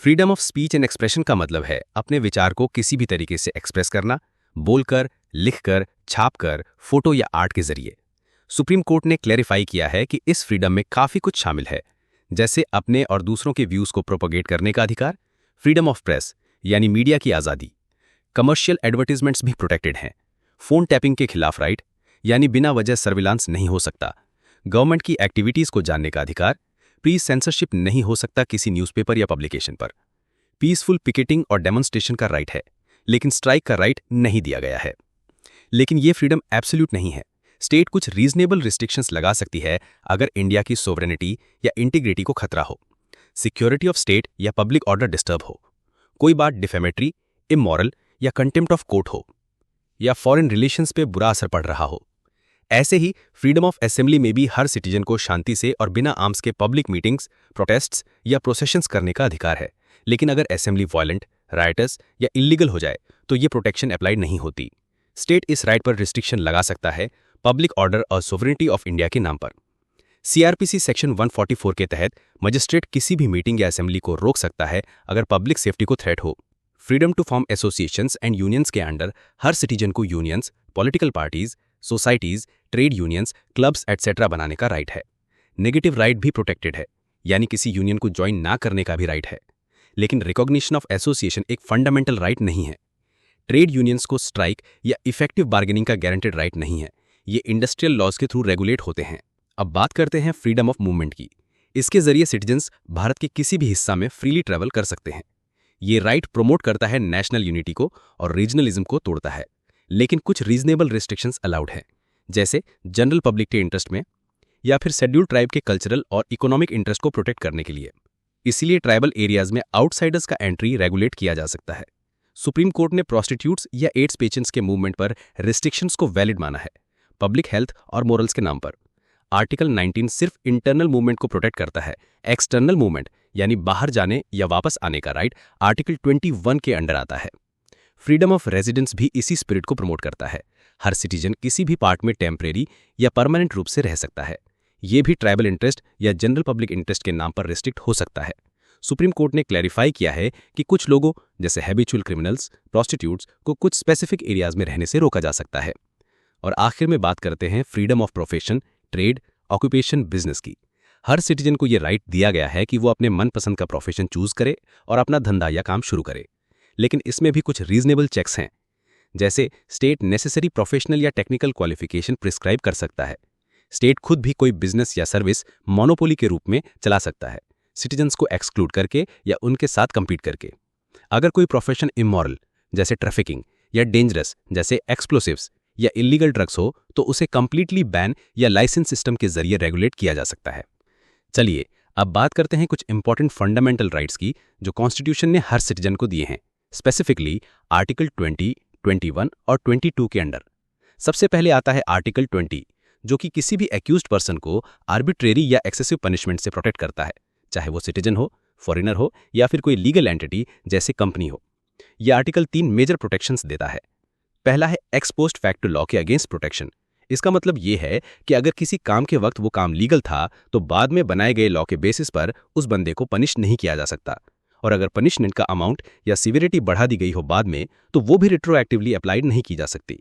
Freedom of speech and expression का मतलब है अपने विचार को किसी भी तरीके से एक्सप्रेस करना, बोलकर, लिखकर, छापकर, फोटो या आर्ट के जरिए। सुप्रीम कोर्ट ने क्लैरिफाई किया है कि इस फ्रीडम में काफी कुछ शामिल है, जैसे अपने और दूसरों के व्यूज को प्रोपोगेट करने का अधिकार, फ्रीडम ऑफ प्रेस यानी मीडिया की आज़ादी, कमर्शियल एडवर्टीजमेंट्स भी प्रोटेक्टेड हैं, फोन टैपिंग के खिलाफ राइट यानी बिना वजह सर्विलांस नहीं हो सकता, गवर्नमेंट की एक्टिविटीज को जानने का अधिकार, प्री सेंसरशिप नहीं हो सकता किसी न्यूज़पेपर या पब्लिकेशन पर, पीसफुल पिकेटिंग और डेमोन्स्ट्रेशन का राइट है, लेकिन स्ट्राइक का राइट नहीं दिया गया है। लेकिन ये फ्रीडम एब्सोल्यूट नहीं है। स्टेट कुछ रीजनेबल रिस्ट्रिक्शंस लगा सकती है अगर इंडिया की सोवरेनिटी या इंटीग्रिटी को खतरा हो, सिक्योरिटी ऑफ स्टेट या पब्लिक ऑर्डर डिस्टर्ब हो, कोई बात डिफेमेटरी, इमोरल या कंटेम्प्ट ऑफ कोर्ट हो, या फॉरेन रिलेशंस पे बुरा असर पड़ रहा हो। ऐसे ही फ्रीडम ऑफ असेंबली में भी हर सिटीजन को शांति से और बिना आर्म्स के पब्लिक मीटिंग्स, प्रोटेस्ट्स या प्रोसेशंस करने का अधिकार है। लेकिन अगर असेंबली वायलेंट, राइटस या इलीगल हो जाए तो ये प्रोटेक्शन अप्लाई नहीं होती। स्टेट इस राइट पर रिस्ट्रिक्शन लगा सकता है पब्लिक ऑर्डर और सोवरेनिटी ऑफ इंडिया के नाम पर। सीआरपीसी सेक्शन 144 के तहत मजिस्ट्रेट किसी भी मीटिंग या असेंबली को रोक सकता है अगर पब्लिक सेफ्टी को थ्रेट हो। Freedom to form associations and unions के अंडर हर सिटीजन को unions, political parties, societies, trade unions, clubs etcetera बनाने का राइट है। नेगेटिव राइट भी प्रोटेक्टेड है, यानी किसी यूनियन को ज्वाइन ना करने का भी राइट है। लेकिन रिकॉग्निशन ऑफ एसोसिएशन एक फंडामेंटल राइट नहीं है। ट्रेड यूनियंस को स्ट्राइक या इफेक्टिव बार्गेनिंग का गारंटेड राइट नहीं है। ये इंडस्ट्रियल लॉज के थ्रू रेगुलेट होते हैं। अब बात करते हैं फ्रीडम ऑफ मूवमेंट की। इसके जरिए सिटीजन्स भारत के किसी भी हिस्सा में फ्रीली ट्रैवल कर सकते हैं। ये राइट प्रमोट करता है नेशनल यूनिटी को और रीजनलिज्म को तोड़ता है। लेकिन कुछ रीजनेबल रिस्ट्रिक्शंस अलाउड हैं, जैसे जनरल पब्लिक के इंटरेस्ट में या फिर शेड्यूल्ड ट्राइब के कल्चरल और इकोनॉमिक इंटरेस्ट को प्रोटेक्ट करने के लिए। इसीलिए ट्राइबल एरियाज में आउटसाइडर्स का एंट्री रेगुलेट किया जा सकता है। सुप्रीम कोर्ट ने प्रोस्टिट्यूट्स या एड्स पेशेंट्स के मूवमेंट पर रिस्ट्रिक्शंस को वैलिड माना है, पब्लिक हेल्थ और मोरल्स के नाम पर। आर्टिकल 19 सिर्फ इंटरनल मूवमेंट को प्रोटेक्ट करता है। एक्सटर्नल मूवमेंट यानी बाहर जाने या वापस आने का राइट आर्टिकल 21 के अंडर आता है। फ्रीडम ऑफ रेजिडेंस भी इसी स्पिरिट को प्रमोट करता है। हर सिटीजन किसी भी पार्ट में टेम्परेरी या परमानेंट रूप से रह सकता है। ये भी ट्राइबल इंटरेस्ट या जनरल पब्लिक इंटरेस्ट के नाम पर रिस्ट्रिक्ट हो सकता है। सुप्रीम कोर्ट ने क्लैरिफाई किया है कि कुछ लोगों जैसे हैबिचुअल क्रिमिनल्स, प्रोस्टिट्यूट्स को कुछ स्पेसिफिक एरियाज में रहने से रोका जा सकता है। और आखिर में बात करते हैं freedom of profession, trade, occupation, business की। हर सिटीजन को यह राइट दिया गया है कि वो अपने मनपसंद का प्रोफेशन चूज करे और अपना धंधा या काम शुरू करे। लेकिन इसमें भी कुछ रीजनेबल चेक्स हैं, जैसे स्टेट नेसेसरी प्रोफेशनल या टेक्निकल क्वालिफिकेशन प्रिस्क्राइब कर सकता है। स्टेट खुद भी कोई बिजनेस या सर्विस मोनोपोली के रूप में चला सकता है, सिटीजन्स को एक्सक्लूड करके या उनके साथ कंपीट करके। अगर कोई प्रोफेशन इमोरल जैसे ट्रैफिकिंग या डेंजरस जैसे एक्सप्लोसिव्स या इलीगल ड्रग्स हो तो उसे कंप्लीटली बैन या लाइसेंस सिस्टम के जरिए रेगुलेट किया जा सकता है। चलिए अब बात करते हैं कुछ इंपॉर्टेंट फंडामेंटल राइट्स की जो कॉन्स्टिट्यूशन ने हर सिटीजन को दिए हैं, स्पेसिफिकली आर्टिकल 20, 21 और 22 के अंडर। सबसे पहले आता है आर्टिकल 20, जो कि किसी भी एक्यूज्ड पर्सन को आर्बिट्रेरी या एक्सेसिव पनिशमेंट से प्रोटेक्ट करता है, चाहे वो सिटीजन हो, फॉरेनर हो या फिर कोई लीगल एंटिटी जैसे कंपनी हो। यह आर्टिकल 3 मेजर प्रोटेक्शंस देता है। पहला है एक्स पोस्ट फैक्टो लॉ के अगेंस्ट प्रोटेक्शन। इसका मतलब ये है कि अगर किसी काम के वक्त वो काम लीगल था तो बाद में बनाए गए लॉ के बेसिस पर उस बंदे को पनिश नहीं किया जा सकता, और अगर पनिशमेंट का अमाउंट या सिवियरिटी बढ़ा दी गई हो बाद में तो वो भी रिट्रोएक्टिवली अप्लाइड नहीं की जा सकती।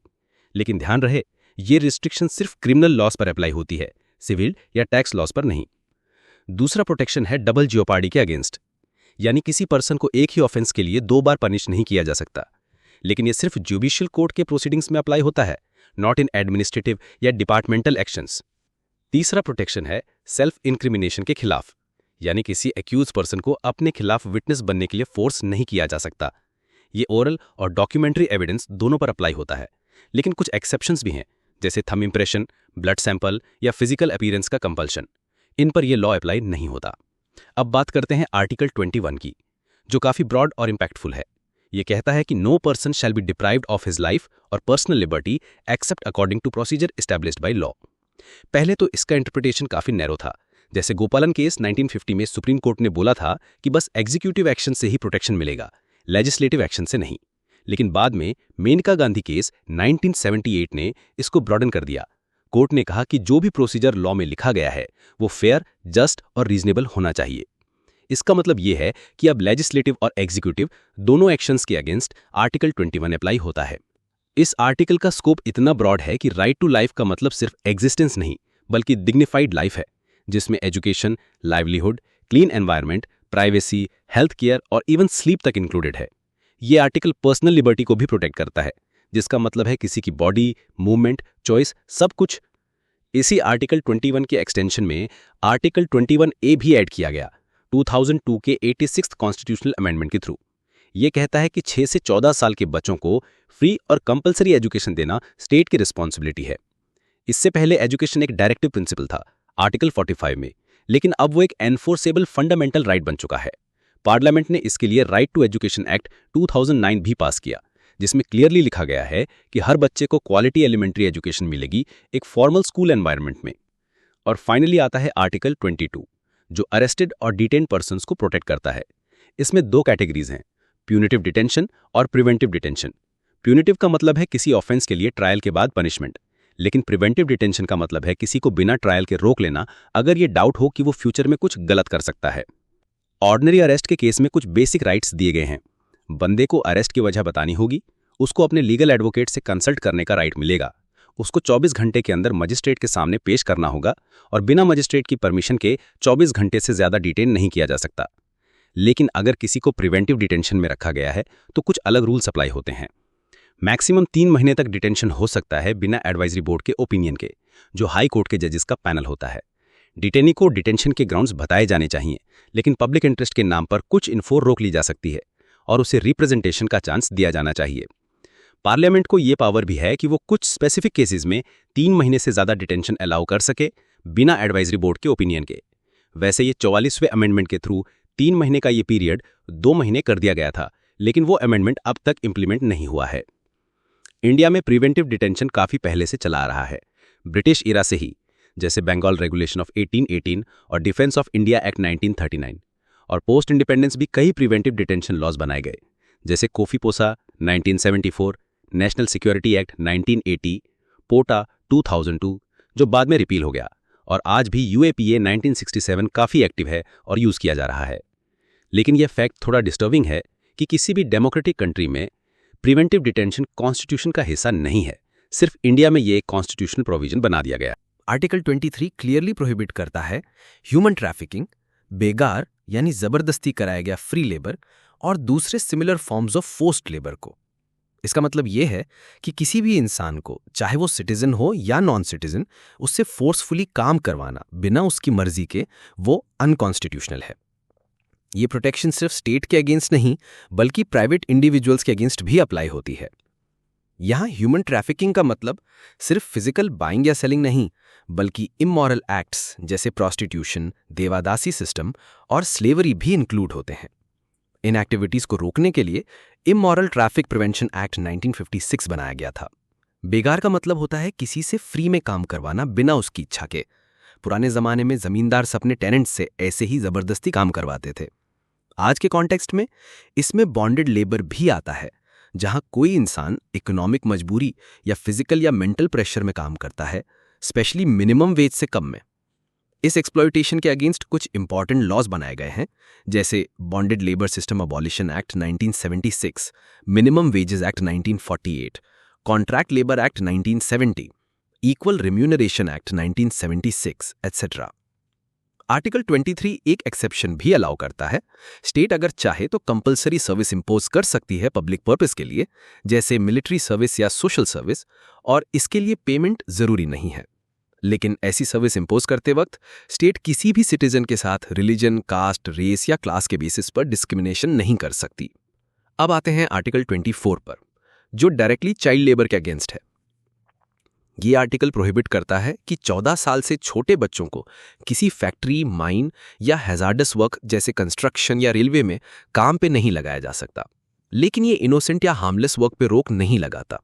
लेकिन ध्यान रहे, ये रिस्ट्रिक्शन सिर्फ क्रिमिनल लॉस पर अप्लाई होती है, सिविल या टैक्स लॉस पर नहीं। दूसरा प्रोटेक्शन है डबल जियोपार्डी के अगेंस्ट, यानी किसी पर्सन को एक ही ऑफेंस के लिए 2 बार पनिश नहीं किया जा सकता। लेकिन ये सिर्फ जुडिशियल कोर्ट के प्रोसीडिंग्स में अप्लाई होता है, नॉट इन एडमिनिस्ट्रेटिव या डिपार्टमेंटल एक्शंस। तीसरा प्रोटेक्शन है सेल्फ इंक्रिमिनेशन के खिलाफ, यानी किसी एक्यूज पर्सन को अपने खिलाफ विटनेस बनने के लिए फोर्स नहीं किया जा सकता। ये ओरल और डॉक्यूमेंट्री एविडेंस दोनों पर अप्लाई होता है, लेकिन कुछ एक्सेप्शंस भी हैं, जैसे थंब इंप्रेशन, ब्लड सैंपल या फिजिकल अपीयरेंस का कंपल्शन। इन पर यह लॉ अप्लाई नहीं होता। अब बात करते हैं आर्टिकल 21 की, जो काफी ब्रॉड और इंपैक्टफुल है। यह कहता है कि no person shall be deprived of his life और personal liberty except according to procedure established by law. पहले तो इसका इंटरप्रिटेशन काफी नैरो था, जैसे गोपालन केस 1950 में सुप्रीम कोर्ट ने बोला था कि बस एग्जीक्यूटिव एक्शन से ही प्रोटेक्शन मिलेगा, लेजिस्लेटिव एक्शन से नहीं। लेकिन बाद में मेनका गांधी केस 1978 ने इसको ब्रॉडन कर दिया। कोर्ट ने कहा कि जो भी प्रोसीजर लॉ में लिखा गया है वो फेयर, जस्ट और रीजनेबल होना चाहिए। इसका मतलब ये है कि अब लेजिस्लेटिव और एग्जीक्यूटिव दोनों एक्शंस के अगेंस्ट आर्टिकल 21 अप्लाई होता है। इस आर्टिकल का स्कोप इतना ब्रॉड है कि राइट टू लाइफ का मतलब सिर्फ एग्जिस्टेंस नहीं बल्कि डिग्निफाइड लाइफ है, जिसमें education, livelihood, clean environment, privacy, health care और इवन स्लीप तक इंक्लूडेड है। ये आर्टिकल पर्सनल लिबर्टी को भी प्रोटेक्ट करता है, जिसका मतलब है किसी की बॉडी, मूवमेंट, चॉइस, सब कुछ। इसी आर्टिकल 21 के एक्सटेंशन में आर्टिकल 21A भी ऐड किया गया 2002 के 86th कॉन्स्टिट्यूशनल अमेंडमेंट के थ्रू। ये कहता है कि 6 से 14 साल के बच्चों को फ्री और कंपलसरी एजुकेशन देना स्टेट की रिस्पॉन्सिबिलिटी है। इससे पहले एजुकेशन एक डायरेक्टिव प्रिंसिपल था आर्टिकल 45 में, लेकिन अब वो एक एनफोर्सेबल फंडामेंटल राइट बन चुका है। पार्लियामेंट ने इसके लिए राइट टू एजुकेशन एक्ट 2009 भी पास किया, जिसमें क्लियरली लिखा गया है कि हर बच्चे को क्वालिटी एलिमेंट्री एजुकेशन मिलेगी एक फॉर्मल स्कूल एनवायरनमेंट में। और फाइनली आता है आर्टिकल 22, जो अरेस्टेड और डिटेन्ड पर्सन्स को प्रोटेक्ट करता है। इसमें 2 कैटेगरीज हैं, प्यूनिटिव डिटेंशन और प्रिवेंटिव डिटेंशन। प्यूनिटिव का मतलब है किसी ऑफेंस के लिए ट्रायल के बाद पनिशमेंट, लेकिन प्रिवेंटिव डिटेंशन का मतलब है किसी को बिना ट्रायल के रोक लेना अगर ये डाउट हो कि वो फ्यूचर में कुछ गलत कर सकता है। ऑर्डिनरी अरेस्ट के केस में कुछ बेसिक राइट्स दिए गए हैं। बंदे को अरेस्ट की वजह बतानी होगी, उसको अपने लीगल एडवोकेट से कंसल्ट करने का राइट मिलेगा, उसको 24 घंटे के अंदर मजिस्ट्रेट के सामने पेश करना होगा और बिना मजिस्ट्रेट की परमिशन के 24 घंटे से ज्यादा डिटेन नहीं किया जा सकता। लेकिन अगर किसी को प्रिवेंटिव डिटेंशन में रखा गया है तो कुछ अलग रूल्स अप्लाई होते हैं। मैक्सिमम 3 महीने तक डिटेंशन हो सकता है बिना एडवाइजरी बोर्ड के ओपिनियन के, जो हाई कोर्ट के जजेस का पैनल होता है। डिटेनी को डिटेंशन के ग्राउंड्स बताए जाने चाहिए, लेकिन पब्लिक इंटरेस्ट के नाम पर कुछ इन्फो रोक ली जा सकती है और उसे रिप्रेजेंटेशन का चांस दिया जाना चाहिए। पार्लियामेंट को ये पावर भी है कि वो कुछ स्पेसिफिक केसेस में 3 महीने से ज़्यादा डिटेंशन अलाउ कर सके बिना एडवाइजरी बोर्ड के ओपिनियन के। वैसे ये 44वें अमेंडमेंट के थ्रू 3 महीने का ये पीरियड 2 महीने कर दिया गया था, लेकिन वो अमेंडमेंट अब तक इम्प्लीमेंट नहीं हुआ है। इंडिया में प्रिवेंटिव डिटेंशन काफ़ी पहले से चला आ रहा है, ब्रिटिश इरा से ही, जैसे बंगाल रेगुलेशन ऑफ 1818 और डिफेंस ऑफ इंडिया एक्ट 1939। और पोस्ट इंडिपेंडेंस भी कई प्रिवेंटिव डिटेंशन लॉज बनाए गए, जैसे कोफीपोसा 1974, नेशनल सिक्योरिटी एक्ट 1980, पोटा 2002 जो बाद में रिपील हो गया, और आज भी यूएपीए 1967 काफ़ी एक्टिव है और यूज़ किया जा रहा है। लेकिन यह फैक्ट थोड़ा डिस्टर्बिंग है कि किसी भी डेमोक्रेटिक कंट्री में प्रिवेंटिव डिटेंशन कॉन्स्टिट्यूशन का हिस्सा नहीं है, सिर्फ इंडिया में ये एक कॉन्स्टिट्यूशनल प्रोविजन बना दिया गया। आर्टिकल 23 क्लियरली प्रोहिबिट करता है ह्यूमन ट्रैफिकिंग, बेगार यानी जबरदस्ती कराया गया फ्री लेबर और दूसरे similar forms of forced labour को। इसका मतलब यह है कि किसी भी इंसान को, चाहे वो सिटीजन हो या नॉन सिटीजन, उससे फोर्सफुली काम करवाना बिना उसकी मर्जी के वो अनकॉन्स्टिट्यूशनल है। ये प्रोटेक्शन सिर्फ स्टेट के अगेंस्ट नहीं बल्कि प्राइवेट इंडिविजुअल्स के अगेंस्ट भी अप्लाई होती है। यहां ह्यूमन ट्रैफिकिंग का मतलब सिर्फ फिजिकल बाइंग या सेलिंग नहीं, बल्कि इमॉरल एक्ट्स जैसे प्रोस्टिट्यूशन, देवादासी सिस्टम और स्लेवरी भी इंक्लूड होते हैं। इन एक्टिविटीज को रोकने के लिए इमॉरल ट्रैफिक प्रिवेंशन एक्ट 1956 बनाया गया था। बेगार का मतलब होता है किसी से फ्री में काम करवाना बिना उसकी इच्छा के। पुराने जमाने में जमींदार अपने टेनेंट्स से ऐसे ही जबरदस्ती काम करवाते थे। आज के कॉन्टेक्स्ट में इसमें बॉन्डेड लेबर भी आता है, जहां कोई इंसान इकोनॉमिक मजबूरी या फिजिकल या मेंटल प्रेशर में काम करता है, स्पेशली मिनिमम वेज से कम में। इस एक्सप्लॉयटेशन के अगेंस्ट कुछ इंपॉर्टेंट लॉज बनाए गए हैं, जैसे bonded labour system abolition act 1976, minimum wages act 1948, contract labour act 1970, equal remuneration act 1976, etcetera. Article 23 एक एक्सेप्शन भी अलाउ करता है। स्टेट अगर चाहे तो कंपलसरी सर्विस इंपोज कर सकती है पब्लिक पर्पस के लिए, जैसे मिलिट्री सर्विस या सोशल सर्विस, और इसके लिए पेमेंट जरूरी नहीं है। लेकिन ऐसी सर्विस इंपोज करते वक्त स्टेट किसी भी सिटीजन के साथ रिलीजन, कास्ट, रेस या क्लास के बेसिस पर डिस्क्रिमिनेशन नहीं कर सकती। अब आते हैं आर्टिकल 24 पर, जो डायरेक्टली चाइल्ड लेबर के अगेंस्ट है। ये आर्टिकल प्रोहिबिट करता है कि 14 साल से छोटे बच्चों को किसी फैक्ट्री, माइन या हैजार्डस वर्क जैसे कंस्ट्रक्शन या रेलवे में काम पे नहीं लगाया जा सकता। लेकिन ये इनोसेंट या हार्मलेस वर्क पे रोक नहीं लगाता।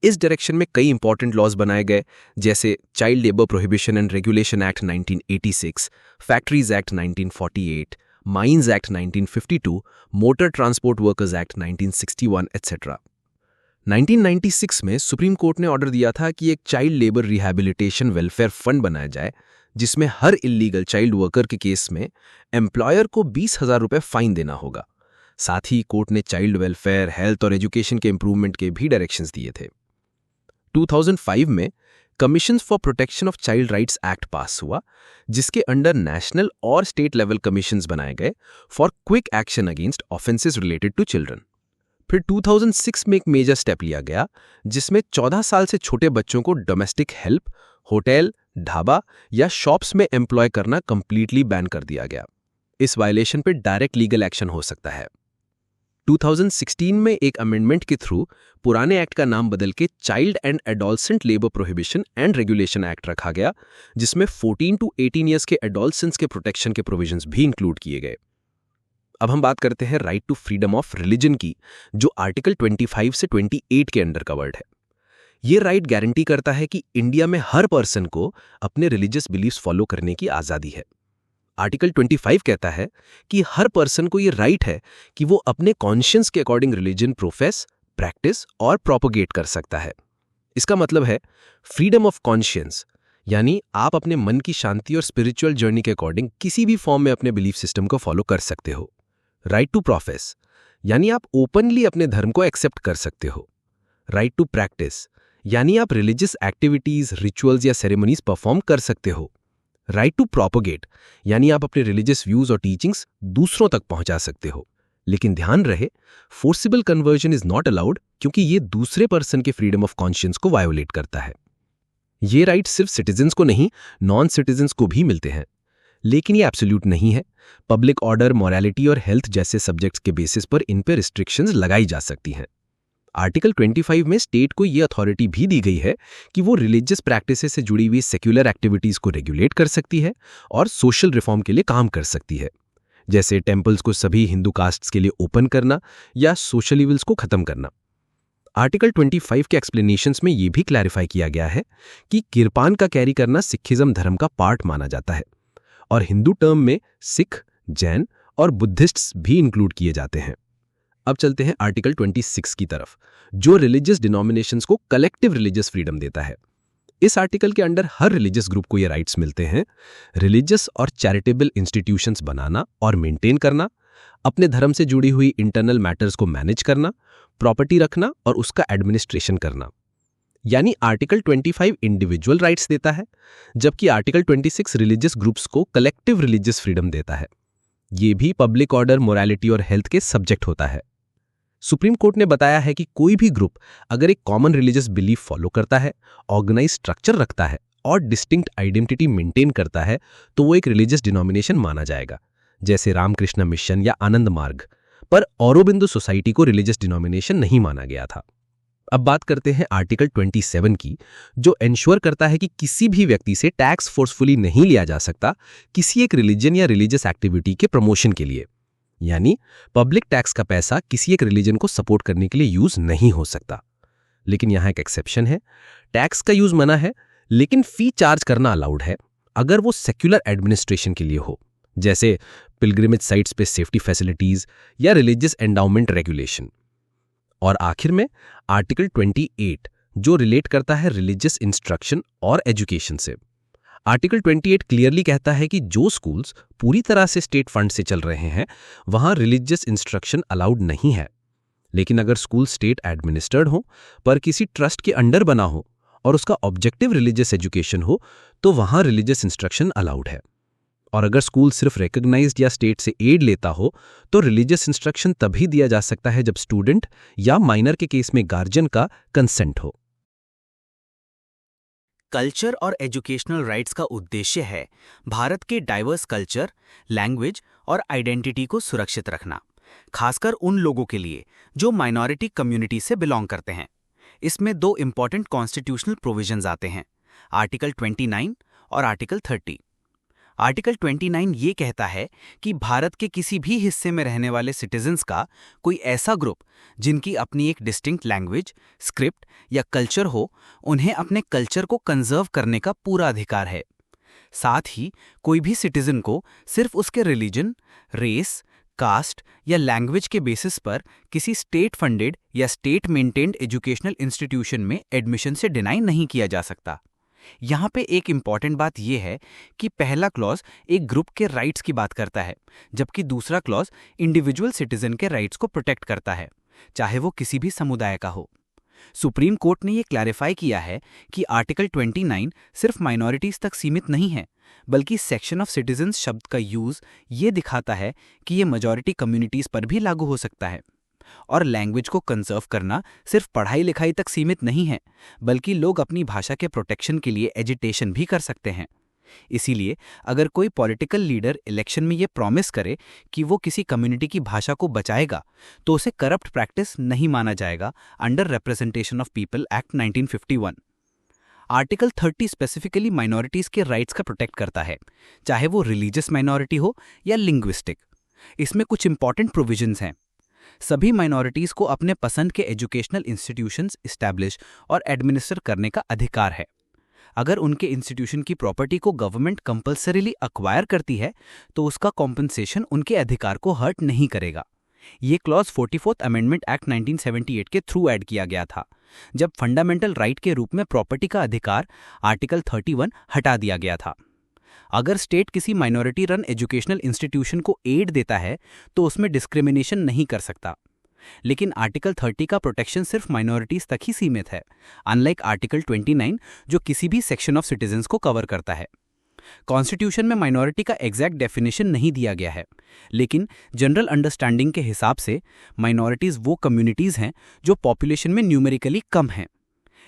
इस डायरेक्शन में कई इंपॉर्टेंट लॉज बनाए गए, जैसे child labour prohibition and regulation act 1986, factories act 1948, mines act 1952, motor transport workers act 1961, etcetera. 1996 में सुप्रीम कोर्ट ने ऑर्डर दिया था कि एक child labour rehabilitation welfare fund बनाया जाए, जिसमें हर इल्लीगल चाइल्ड वर्कर के केस में एम्प्लॉयर को 20,000 रुपये फाइन देना होगा। साथ ही कोर्ट ने चाइल्ड वेलफेयर, हेल्थ और एजुकेशन के इंप्रूवमेंट के भी डायरेक्शंस दिए थे। 2005 में commissions for protection of child rights act pass हुआ, जिसके अंडर नेशनल और स्टेट लेवल कमीशंस बनाए गए for quick action against offences related to children. फिर 2006 में एक मेजर स्टेप लिया गया, जिसमें 14 साल से छोटे बच्चों को डोमेस्टिक हेल्प, होटल, ढाबा या शॉप्स में एम्प्लॉय करना कंप्लीटली बैन कर दिया गया। इस वायलेशन पर डायरेक्ट लीगल एक्शन हो सकता है। 2016 में एक अमेंडमेंट के थ्रू पुराने एक्ट का नाम बदल के child and adolescent labour prohibition and regulation act रखा गया, जिसमें 14 to 18 ईयर्स के एडोलसेंट्स के प्रोटेक्शन के प्रोविजंस भी इंक्लूड किए गए। अब हम बात करते हैं right to freedom of religion की, जो आर्टिकल 25 से 28 के अंडर कवर्ड है। ये राइट गारंटी करता है कि इंडिया में हर पर्सन को अपने रिलीजियस बिलीफ्स फॉलो करने की आज़ादी है। आर्टिकल 25 कहता है कि हर पर्सन को ये राइट है कि वो अपने कॉन्शियंस के अकॉर्डिंग रिलीजन प्रोफेस, प्रैक्टिस और प्रोपोगेट कर सकता है। इसका मतलब है फ्रीडम ऑफ कॉन्शियंस, यानी आप अपने मन की शांति और स्पिरिचुअल जर्नी के अकॉर्डिंग किसी भी फॉर्म में अपने बिलीफ सिस्टम को फॉलो कर सकते हो। राइट टू प्रोफेस, यानी आप ओपनली अपने धर्म को एक्सेप्ट कर सकते हो। राइट टू प्रैक्टिस, यानी आप रिलीजियस एक्टिविटीज, रिचुअल्स या सेरेमनीज परफॉर्म कर सकते हो। राइट टू प्रोपोगेट, यानी आप अपने रिलीजियस व्यूज और टीचिंग्स दूसरों तक पहुंचा सकते हो। लेकिन ध्यान रहे, forcible conversion is not allowed, क्योंकि ये दूसरे पर्सन के फ्रीडम ऑफ कॉन्शियंस को वायोलेट करता है। ये राइट सिर्फ सिटीजन्स को नहीं, नॉन सिटीजन्स को भी मिलते हैं। लेकिन ये एब्सोल्यूट नहीं है। पब्लिक ऑर्डर, मॉरलिटी और हेल्थ जैसे सब्जेक्ट्स के बेसिस पर इन पर रिस्ट्रिक्शंस लगाई जा सकती हैं। आर्टिकल 25 में स्टेट को ये अथॉरिटी भी दी गई है कि वो रिलीजियस प्रैक्टिसेस से जुड़ी हुई सेक्युलर एक्टिविटीज को रेगुलेट कर सकती है और सोशल रिफॉर्म के लिए काम कर सकती है, जैसे टेम्पल्स को सभी हिंदू कास्ट्स के लिए ओपन करना या सोशल इविल्स को खत्म करना। आर्टिकल 25 के एक्सप्लेनेशंस में यह भी क्लैरिफाई किया गया है कि किरपान का कैरी करना सिखिज्म धर्म का पार्ट माना जाता है और हिंदू टर्म में सिख, जैन और बुद्धिस्ट्स भी इंक्लूड किए जाते हैं। अब चलते हैं आर्टिकल 26 की तरफ, जो रिलीजियस डिनोमिनेशंस को कलेक्टिव रिलीजियस फ्रीडम देता है। इस आर्टिकल के अंडर हर रिलीजियस ग्रुप को ये राइट्स मिलते हैं: रिलीजियस और चैरिटेबल इंस्टीट्यूशंस बनाना और मेंटेन करना, अपने धर्म से जुड़ी हुई इंटरनल मैटर्स को मैनेज करना, प्रॉपर्टी रखना और उसका एडमिनिस्ट्रेशन करना। यानी आर्टिकल 25 इंडिविजुअल राइट्स देता है, जबकि आर्टिकल 26 रिलीजियस ग्रुप्स को कलेक्टिव रिलीजियस फ्रीडम देता है। ये भी पब्लिक ऑर्डर, मोरालिटी और हेल्थ के सब्जेक्ट होता है। सुप्रीम कोर्ट ने बताया है कि कोई भी ग्रुप अगर एक कॉमन रिलीजियस बिलीफ फॉलो करता है, ऑर्गेनाइज स्ट्रक्चर रखता है और डिस्टिंक्ट आइडेंटिटी मेंटेन करता है, तो वो एक रिलीजियस डिनोमिनेशन माना जाएगा, जैसे रामकृष्ण मिशन या आनंद मार्ग। पर औरोबिंदु सोसाइटी को रिलीजियस डिनोमिनेशन नहीं माना गया था। अब बात करते हैं आर्टिकल 27 की, जो एंश्योर करता है कि किसी भी व्यक्ति से टैक्स फोर्सफुली नहीं लिया जा सकता किसी एक रिलीजन या रिलीजियस एक्टिविटी के प्रमोशन के लिए। यानी पब्लिक टैक्स का पैसा किसी एक रिलीजन को सपोर्ट करने के लिए यूज नहीं हो सकता। लेकिन यहां एक एक्सेप्शन है, टैक्स का यूज मना है, लेकिन फी चार्ज करना अलाउड है अगर वो सेक्युलर एडमिनिस्ट्रेशन के लिए हो, जैसे पिलग्रिमेज साइट्स पे सेफ्टी फैसिलिटीज या रिलीजियस एंडाउमेंट रेगुलेशन। और आखिर में आर्टिकल 28, जो रिलेट करता है रिलीजियस इंस्ट्रक्शन और एजुकेशन से। आर्टिकल 28 क्लियरली कहता है कि जो स्कूल्स पूरी तरह से स्टेट फंड से चल रहे हैं, वहां रिलीजियस इंस्ट्रक्शन अलाउड नहीं है। लेकिन अगर स्कूल स्टेट एडमिनिस्टर्ड हो पर किसी ट्रस्ट के अंडर बना हो और उसका ऑब्जेक्टिव रिलीजियस एजुकेशन हो, तो वहां रिलीजियस इंस्ट्रक्शन अलाउड है। और अगर स्कूल सिर्फ रिकॉग्नाइज्ड या स्टेट से एड लेता हो, तो रिलीजियस इंस्ट्रक्शन तभी दिया जा सकता है जब स्टूडेंट या माइनर के केस में गार्जियन का कंसेंट हो। कल्चर और एजुकेशनल राइट्स का उद्देश्य है भारत के डाइवर्स कल्चर, लैंग्वेज और आइडेंटिटी को सुरक्षित रखना, खासकर उन लोगों के लिए जो माइनॉरिटी कम्युनिटी से बिलोंग करते हैं। इसमें दो इंपॉर्टेंट कॉन्स्टिट्यूशनल प्रोविजंस आते हैं, आर्टिकल 29 और आर्टिकल 30। आर्टिकल 29 ये कहता है कि भारत के किसी भी हिस्से में रहने वाले सिटीजन्स का कोई ऐसा ग्रुप जिनकी अपनी एक डिस्टिंक्ट लैंग्वेज, स्क्रिप्ट या कल्चर हो, उन्हें अपने कल्चर को कंजर्व करने का पूरा अधिकार है। साथ ही कोई भी सिटीजन को सिर्फ उसके रिलीजन, रेस, कास्ट या लैंग्वेज के बेसिस पर किसी स्टेट फंडेड या स्टेट मेंटेन्ड एजुकेशनल इंस्टीट्यूशन में एडमिशन से डिनाई नहीं किया जा सकता। यहाँ पे एक इम्पॉर्टेंट बात यह है कि पहला क्लॉज एक ग्रुप के राइट्स की बात करता है, जबकि दूसरा क्लॉज इंडिविजुअल सिटीजन के राइट्स को प्रोटेक्ट करता है, चाहे वो किसी भी समुदाय का हो। सुप्रीम कोर्ट ने यह क्लैरिफाई किया है कि आर्टिकल 29 सिर्फ माइनॉरिटीज तक सीमित नहीं है, बल्कि सेक्शन ऑफ सिटीजन्स शब्द का यूज ये दिखाता है कि ये मेजॉरिटी कम्युनिटीज पर भी लागू हो सकता है। और लैंग्वेज को कंजर्व करना सिर्फ पढ़ाई लिखाई तक सीमित नहीं है, बल्कि लोग अपनी भाषा के प्रोटेक्शन के लिए एजिटेशन भी कर सकते हैं। इसीलिए अगर कोई पॉलिटिकल लीडर इलेक्शन में ये प्रॉमिस करे कि वो किसी कम्युनिटी की भाषा को बचाएगा, तो उसे करप्ट प्रैक्टिस नहीं माना जाएगा under representation of people act 1951। Article 30 specifically minorities के राइट्स का प्रोटेक्ट करता है, चाहे वो रिलीजियस माइनॉरिटी हो या लिंग्विस्टिक। इसमें कुछ इंपॉर्टेंट प्रोविजंस हैं। सभी माइनॉरिटीज को अपने पसंद के एजुकेशनल इंस्टीट्यूशंस एस्टैब्लिश और एडमिनिस्टर करने का अधिकार है। अगर उनके इंस्टीट्यूशन की प्रॉपर्टी को गवर्नमेंट कंपल्सरीली अक्वायर करती है, तो उसका कॉम्पनसेशन उनके अधिकार को हर्ट नहीं करेगा। ये क्लॉज 44th अमेंडमेंट एक्ट 1978 के थ्रू ऐड किया गया था, जब फंडामेंटल राइट के रूप में प्रॉपर्टी का अधिकार आर्टिकल 31 हटा दिया गया था। अगर स्टेट किसी माइनॉरिटी रन एजुकेशनल इंस्टीट्यूशन को एड देता है, तो उसमें डिस्क्रिमिनेशन नहीं कर सकता। लेकिन आर्टिकल 30 का प्रोटेक्शन सिर्फ माइनॉरिटीज तक ही सीमित है, अनलाइक आर्टिकल 29 जो किसी भी सेक्शन ऑफ सिटीजन्स को कवर करता है। कॉन्स्टिट्यूशन में माइनॉरिटी का एग्जैक्ट डेफिनेशन नहीं दिया गया है, लेकिन जनरल अंडरस्टैंडिंग के हिसाब से माइनॉरिटीज वो कम्युनिटीज हैं जो पॉपुलेशन में न्यूमेरिकली कम हैं।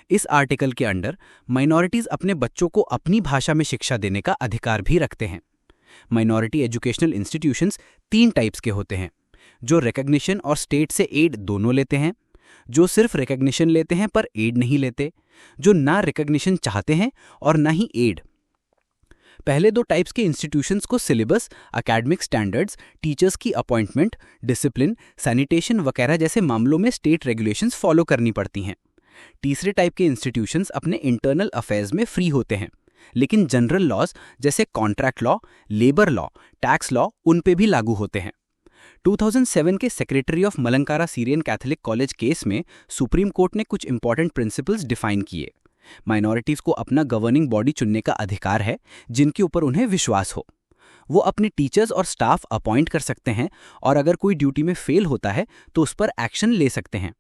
इस आर्टिकल के अंडर माइनॉरिटीज अपने बच्चों को अपनी भाषा में शिक्षा देने का अधिकार भी रखते हैं। माइनॉरिटी एजुकेशनल इंस्टीट्यूशंस 3 टाइप्स के होते हैं, जो रिकॉग्निशन और स्टेट से एड दोनों लेते हैं, जो सिर्फ रिकॉग्निशन लेते हैं पर एड नहीं लेते, जो ना रिकॉग्निशन चाहते हैं और ना ही एड। पहले 2 टाइप्स के इंस्टीट्यूशंस को सिलेबस, एकेडमिक स्टैंडर्ड्स, टीचर्स की अपॉइंटमेंट, डिसिप्लिन, सैनिटेशन वगैरह जैसे मामलों में स्टेट रेगुलेशंस फॉलो करनी पड़ती हैं। तीसरे टाइप के इंस्टीट्यूशंस अपने इंटरनल अफेयर्स में फ्री होते हैं, लेकिन जनरल लॉज जैसे contract law, labour law, tax law उन पे भी लागू होते हैं। 2007 के secretary of Malankara Syrian Catholic college case में सुप्रीम कोर्ट ने कुछ इंपॉर्टेंट प्रिंसिपल्स डिफाइन किए। माइनॉरिटीज को अपना गवर्निंग बॉडी चुनने का अधिकार है जिनके ऊपर उन्हें विश्वास हो। वो अपने टीचर्स और स्टाफ अपॉइंट कर सकते हैं और अगर कोई ड्यूटी में फेल होता है तो उस पर एक्शन ले सकते हैं।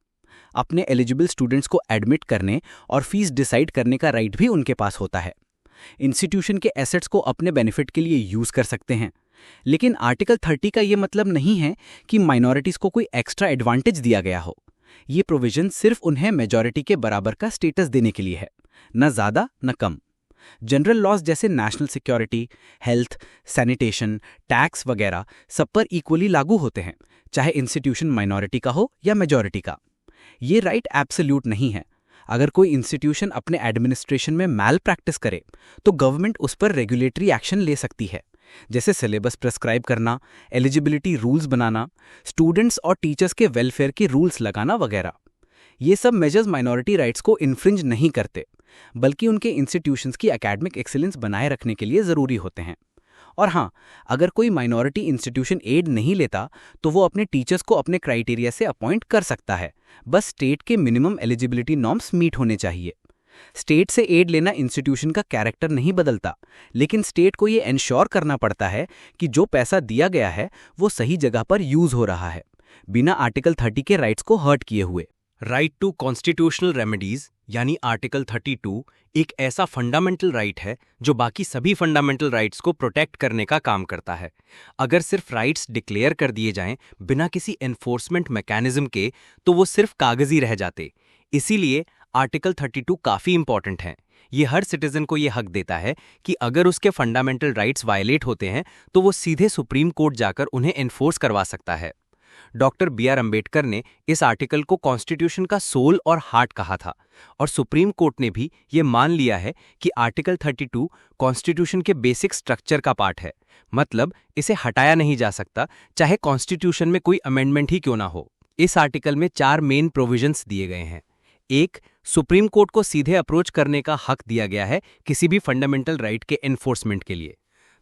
अपने एलिजिबल स्टूडेंट्स को एडमिट करने और फीस डिसाइड करने का राइट भी उनके पास होता है। इंस्टीट्यूशन के एसेट्स को अपने बेनिफिट के लिए यूज कर सकते हैं। लेकिन आर्टिकल 30 का ये मतलब नहीं है कि माइनॉरिटीज को कोई एक्स्ट्रा एडवांटेज दिया गया हो। ये प्रोविजन सिर्फ उन्हें मेजॉरिटी के बराबर का स्टेटस देने के लिए है, न ज्यादा न कम। जनरल लॉज जैसे national security, health, sanitation, tax वगैरह सब पर इक्वली लागू होते हैं, चाहे इंस्टीट्यूशन माइनॉरिटी का हो या मेजॉरिटी का। ये राइट एब्सोल्यूट नहीं है। अगर कोई इंस्टीट्यूशन अपने एडमिनिस्ट्रेशन में मैल प्रैक्टिस करे तो गवर्नमेंट उस पर रेगुलेटरी एक्शन ले सकती है, जैसे सिलेबस प्रेस्क्राइब करना, एलिजिबिलिटी रूल्स बनाना, स्टूडेंट्स और टीचर्स के वेलफेयर के रूल्स लगाना वगैरह। ये सब मेजर्स माइनॉरिटी राइट्स को इन्फ्रिंज नहीं करते, बल्कि उनके इंस्टीट्यूशंस की एकेडमिक एक्सीलेंस बनाए रखने के लिए ज़रूरी होते हैं। और हाँ, अगर कोई माइनॉरिटी इंस्टीट्यूशन एड नहीं लेता तो वो अपने टीचर्स को अपने क्राइटेरिया से अपॉइंट कर सकता है, बस स्टेट के मिनिमम एलिजिबिलिटी नॉर्म्स मीट होने चाहिए। स्टेट से एड लेना इंस्टीट्यूशन का कैरेक्टर नहीं बदलता, लेकिन स्टेट को ये एंश्योर करना पड़ता है कि जो पैसा दिया गया है वो सही जगह पर यूज हो रहा है, बिना आर्टिकल 30 के राइट्स को हर्ट किए हुए। राइट टू कॉन्स्टिट्यूशनल रेमेडीज यानी आर्टिकल 32 एक ऐसा फंडामेंटल राइट है जो बाकी सभी फंडामेंटल राइट्स को प्रोटेक्ट करने का काम करता है। अगर सिर्फ राइट्स डिक्लेयर कर दिए जाएं बिना किसी एनफोर्समेंट मैकेनिज्म के तो वो सिर्फ कागजी रह जाते। इसीलिए आर्टिकल 32 काफी इंपॉर्टेंट है। ये हर सिटीजन को ये हक देता है कि अगर उसके फंडामेंटल राइट्स वायलेट होते हैं तो वो सीधे सुप्रीम कोर्ट जाकर उन्हें एनफोर्स करवा सकता है। डॉक्टर बी आर अम्बेडकर ने इस आर्टिकल को कॉन्स्टिट्यूशन का सोल और हार्ट कहा था, और सुप्रीम कोर्ट ने भी ये मान लिया है कि आर्टिकल 32 कॉन्स्टिट्यूशन के बेसिक स्ट्रक्चर का पार्ट है, मतलब इसे हटाया नहीं जा सकता, चाहे कॉन्स्टिट्यूशन में कोई अमेंडमेंट ही क्यों ना हो। इस आर्टिकल में 4 मेन प्रोविजंस दिए गए हैं। 1. सुप्रीम कोर्ट को सीधे अप्रोच करने का हक दिया गया है किसी भी फंडामेंटल राइट के एनफोर्समेंट के लिए।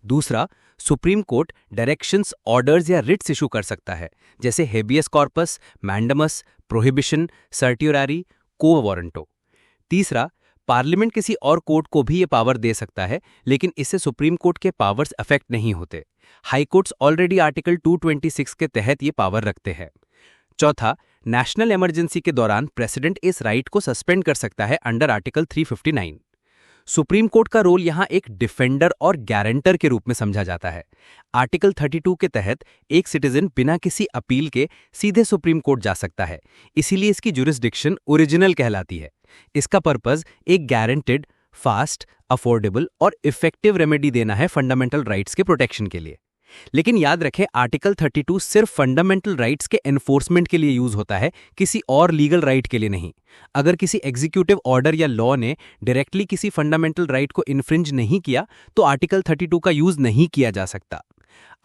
2. सुप्रीम कोर्ट डायरेक्शंस, ऑर्डर्स या रिट्स इशू कर सकता है, जैसे habeas corpus, mandamus, prohibition, certiorari, को वारंटो। 3. पार्लियामेंट किसी और कोर्ट को भी ये पावर दे सकता है, लेकिन इससे सुप्रीम कोर्ट के पावर्स अफेक्ट नहीं होते। हाई कोर्ट्स ऑलरेडी आर्टिकल 226 के तहत ये पावर रखते हैं। 4. नेशनल इमरजेंसी के दौरान प्रेसिडेंट इस राइट को सस्पेंड कर सकता है अंडर आर्टिकल 359। सुप्रीम कोर्ट का रोल यहां एक डिफेंडर और गारंटर के रूप में समझा जाता है। आर्टिकल 32 के तहत एक सिटीजन बिना किसी अपील के सीधे सुप्रीम कोर्ट जा सकता है, इसीलिए इसकी जुरिस्डिक्शन ओरिजिनल कहलाती है। इसका पर्पस एक गारंटेड, फास्ट, अफोर्डेबल और इफेक्टिव रेमेडी देना है फंडामेंटल राइट्स के प्रोटेक्शन के लिए। लेकिन याद रखें, आर्टिकल 32 सिर्फ फंडामेंटल राइट्स के एनफोर्समेंट के लिए यूज होता है, किसी और लीगल राइट के लिए नहीं। अगर किसी एग्जीक्यूटिव ऑर्डर या लॉ ने डायरेक्टली किसी फंडामेंटल राइट को इन्फ्रिंज नहीं किया तो आर्टिकल 32 का यूज नहीं किया जा सकता।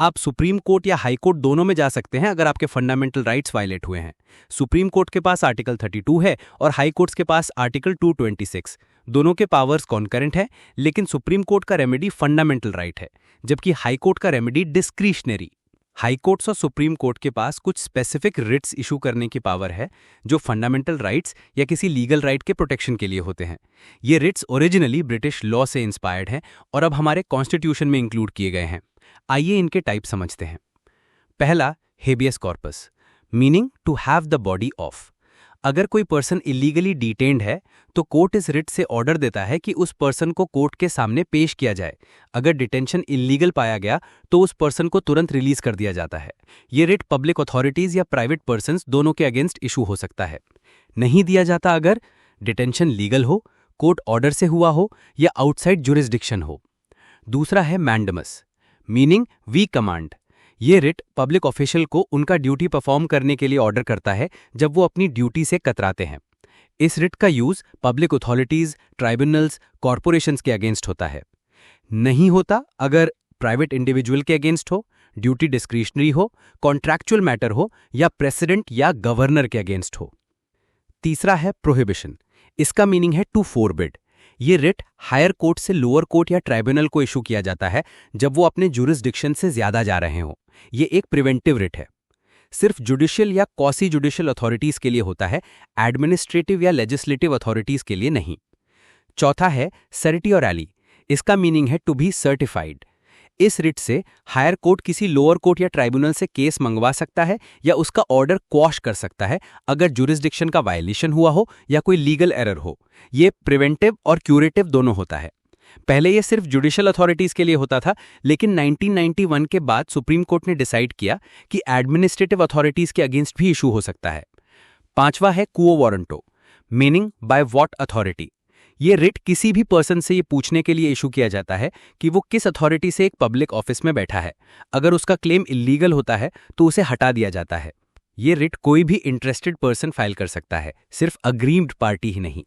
आप सुप्रीम कोर्ट या हाई कोर्ट दोनों में जा सकते हैं अगर आपके फंडामेंटल राइट्स वायलेट हुए हैं। सुप्रीम कोर्ट के पास आर्टिकल 32 है और हाई कोर्ट्स के पास आर्टिकल 226। दोनों के पावर्स कॉन्करेंट है, लेकिन सुप्रीम कोर्ट का रेमेडी फंडामेंटल राइट है, जबकि हाई कोर्ट का रेमेडी डिस्क्रिशनरी। हाई कोर्ट्स और सुप्रीम कोर्ट के पास कुछ स्पेसिफिक रिट्स इशू करने की पावर है जो फंडामेंटल राइट्स या किसी लीगल राइट के प्रोटेक्शन के लिए होते हैं। ये रिट्स ओरिजिनली ब्रिटिश लॉ से इंस्पायर्ड हैं और अब हमारे कॉन्स्टिट्यूशन में इंक्लूड किए गए हैं। आइए इनके टाइप समझते हैं। पहला, habeas corpus, meaning to have the body of. अगर कोई पर्सन इलीगली डिटेन्ड है तो कोर्ट इस रिट से ऑर्डर देता है कि उस पर्सन को कोर्ट के सामने पेश किया जाए। अगर डिटेंशन इलीगल पाया गया तो उस पर्सन को तुरंत रिलीज कर दिया जाता है। ये रिट पब्लिक अथॉरिटीज या प्राइवेट पर्सन्स दोनों के अगेंस्ट इशू हो सकता है। नहीं दिया जाता अगर डिटेंशन लीगल हो, कोर्ट ऑर्डर से हुआ हो या आउटसाइड जुरिस्डिक्शन हो। दूसरा है मैंडमस, मीनिंग वी कमांड। ये रिट पब्लिक ऑफिशियल को उनका ड्यूटी परफॉर्म करने के लिए ऑर्डर करता है जब वो अपनी ड्यूटी से कतराते हैं। इस रिट का use public authorities, tribunals, corporations के अगेंस्ट होता है। नहीं होता अगर प्राइवेट इंडिविजुअल के अगेंस्ट हो, ड्यूटी डिस्क्रिशनरी हो, कॉन्ट्रैक्चुअल मैटर हो या प्रेसिडेंट या गवर्नर के अगेंस्ट हो। तीसरा है प्रोहिबिशन। इसका मीनिंग है टू फोरबिड। ये रिट हायर कोर्ट से लोअर कोर्ट या ट्राइब्यूनल को इशू किया जाता है जब वो अपने जुरिस्डिक्शन से ज्यादा जा रहे हो। ये एक प्रिवेंटिव रिट है। सिर्फ जुडिशियल या क्वासी जुडिशियल अथॉरिटीज के लिए होता है, एडमिनिस्ट्रेटिव या लेजिस्लेटिव अथॉरिटीज के लिए नहीं। चौथा है सर्टियोरैली। इसका मीनिंग है टू बी सर्टिफाइड। इस रिट से हायर कोर्ट किसी लोअर कोर्ट या ट्राइब्यूनल से केस मंगवा सकता है या उसका ऑर्डर क्वॉश कर सकता है अगर जुरिस्डिक्शन का वायलेशन हुआ हो या कोई लीगल एरर हो। ये प्रिवेंटिव और क्यूरेटिव दोनों होता है। पहले ये सिर्फ जुडिशियल अथॉरिटीज के लिए होता था, लेकिन 1991 के बाद सुप्रीम कोर्ट ने डिसाइड किया कि एडमिनिस्ट्रेटिव अथॉरिटीज के अगेंस्ट भी इशू हो सकता है। पांचवा है quo warranto, meaning by what authority. ये रिट किसी भी पर्सन से ये पूछने के लिए इशू किया जाता है कि वो किस अथॉरिटी से एक पब्लिक ऑफिस में बैठा है। अगर उसका क्लेम इल्लीगल होता है तो उसे हटा दिया जाता है। ये रिट कोई भी इंटरेस्टेड पर्सन फाइल कर सकता है, सिर्फ अग्रीव्ड पार्टी ही नहीं।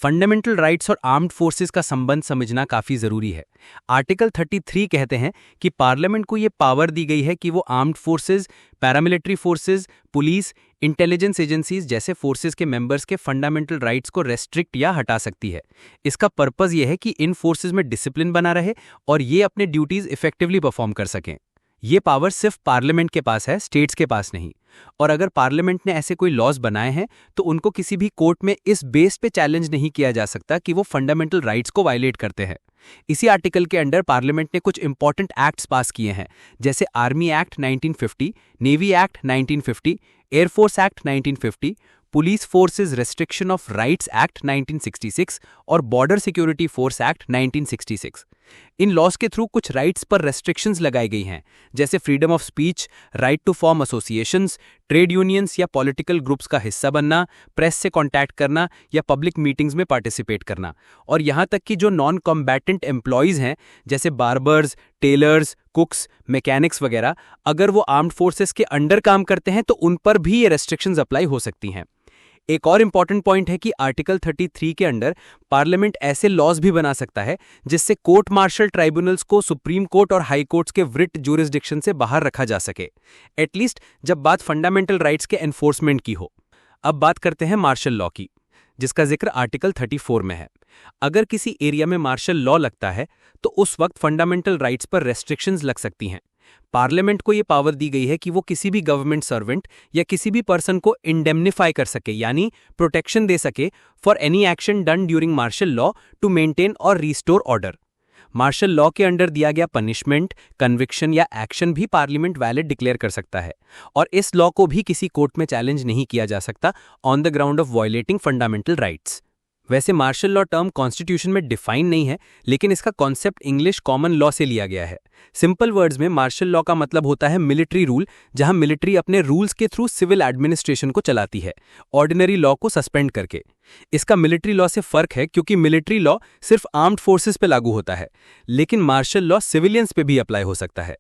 फंडामेंटल राइट्स और आर्म्ड फोर्सेस का संबंध समझना काफी जरूरी है। आर्टिकल 33 कहते हैं कि पार्लियामेंट को ये पावर दी गई है कि वो armed forces, paramilitary forces, police, intelligence agencies जैसे फोर्सेस के मेंबर्स के फंडामेंटल राइट्स को रेस्ट्रिक्ट या हटा सकती है। इसका पर्पस ये है कि इन फोर्सेस में डिसिप्लिन बना रहे और ये अपने ड्यूटीज इफेक्टिवली परफॉर्म कर सकें। ये पावर सिर्फ पार्लियामेंट के पास है, स्टेट्स के पास नहीं। और अगर पार्लियामेंट ने ऐसे कोई लॉज बनाए हैं तो उनको किसी भी कोर्ट में इस बेस पे चैलेंज नहीं किया जा सकता कि वो फंडामेंटल राइट्स को वायलेट करते हैं। इसी आर्टिकल के अंडर पार्लियामेंट ने कुछ इंपॉर्टेंट एक्ट्स पास किए हैं, जैसे army act 1950, navy act 1950, air force act 1950, police forces restriction of rights act 1966 और बॉर्डर सिक्योरिटी फोर्स एक्ट 1966। इन लॉज के थ्रू कुछ राइट्स पर रेस्ट्रिक्शंस लगाई गई हैं, जैसे freedom of speech, right to form associations, trade unions या पॉलिटिकल ग्रुप्स का हिस्सा बनना, प्रेस से कॉन्टैक्ट करना या पब्लिक मीटिंग्स में पार्टिसिपेट करना। और यहाँ तक कि जो नॉन कॉम्बैटेंट एम्प्लॉयज हैं, जैसे बार्बर्स, टेलर्स, कुक्स, मैकेनिक्स वगैरह, अगर वो आर्म्ड फोर्सेस के अंडर काम करते हैं तो उन पर भी ये रेस्ट्रिक्शंस अप्लाई हो सकती हैं। एक और इंपॉर्टेंट पॉइंट है कि आर्टिकल 33 के अंडर पार्लियामेंट ऐसे लॉज भी बना सकता है जिससे कोर्ट मार्शल ट्राइब्यूनल्स को सुप्रीम कोर्ट और हाई कोर्ट्स के वृट ज्यूरिसडिक्शन से बाहर रखा जा सके, एटलीस्ट जब बात फंडामेंटल राइट्स के एनफोर्समेंट की हो। अब बात करते हैं मार्शल लॉ की, जिसका जिक्र आर्टिकल 34 में है। अगर किसी एरिया में मार्शल लॉ लगता है तो उस वक्त फंडामेंटल राइट्स पर रेस्ट्रिक्शंस लग सकती हैं। पार्लियामेंट को यह पावर दी गई है कि वो किसी भी गवर्नमेंट सर्वेंट या किसी भी पर्सन को इंडेमनिफाई कर सके, यानी प्रोटेक्शन दे सके for any action done during martial law to maintain और रिस्टोर ऑर्डर। मार्शल लॉ के अंडर दिया गया पनिशमेंट, कन्विक्शन या एक्शन भी पार्लियामेंट वैलिड डिक्लेयर कर सकता है और इस लॉ को भी किसी कोर्ट में चैलेंज नहीं किया जा सकता on the ground of violating fundamental rights. वैसे मार्शल लॉ टर्म कॉन्स्टिट्यूशन में डिफाइन नहीं है, लेकिन इसका कॉन्सेप्ट इंग्लिश कॉमन लॉ से लिया गया है। सिंपल वर्ड्स में मार्शल लॉ का मतलब होता है मिलिट्री रूल, जहां मिलिट्री अपने रूल्स के थ्रू सिविल एडमिनिस्ट्रेशन को चलाती है, ऑर्डिनरी लॉ को सस्पेंड करके। इसका मिलिट्री लॉ से फर्क है क्योंकि मिलिट्री लॉ सिर्फ आर्म्ड फोर्सेस पे लागू होता है, लेकिन मार्शल लॉ सिविलियंस पे भी अप्लाई हो सकता है।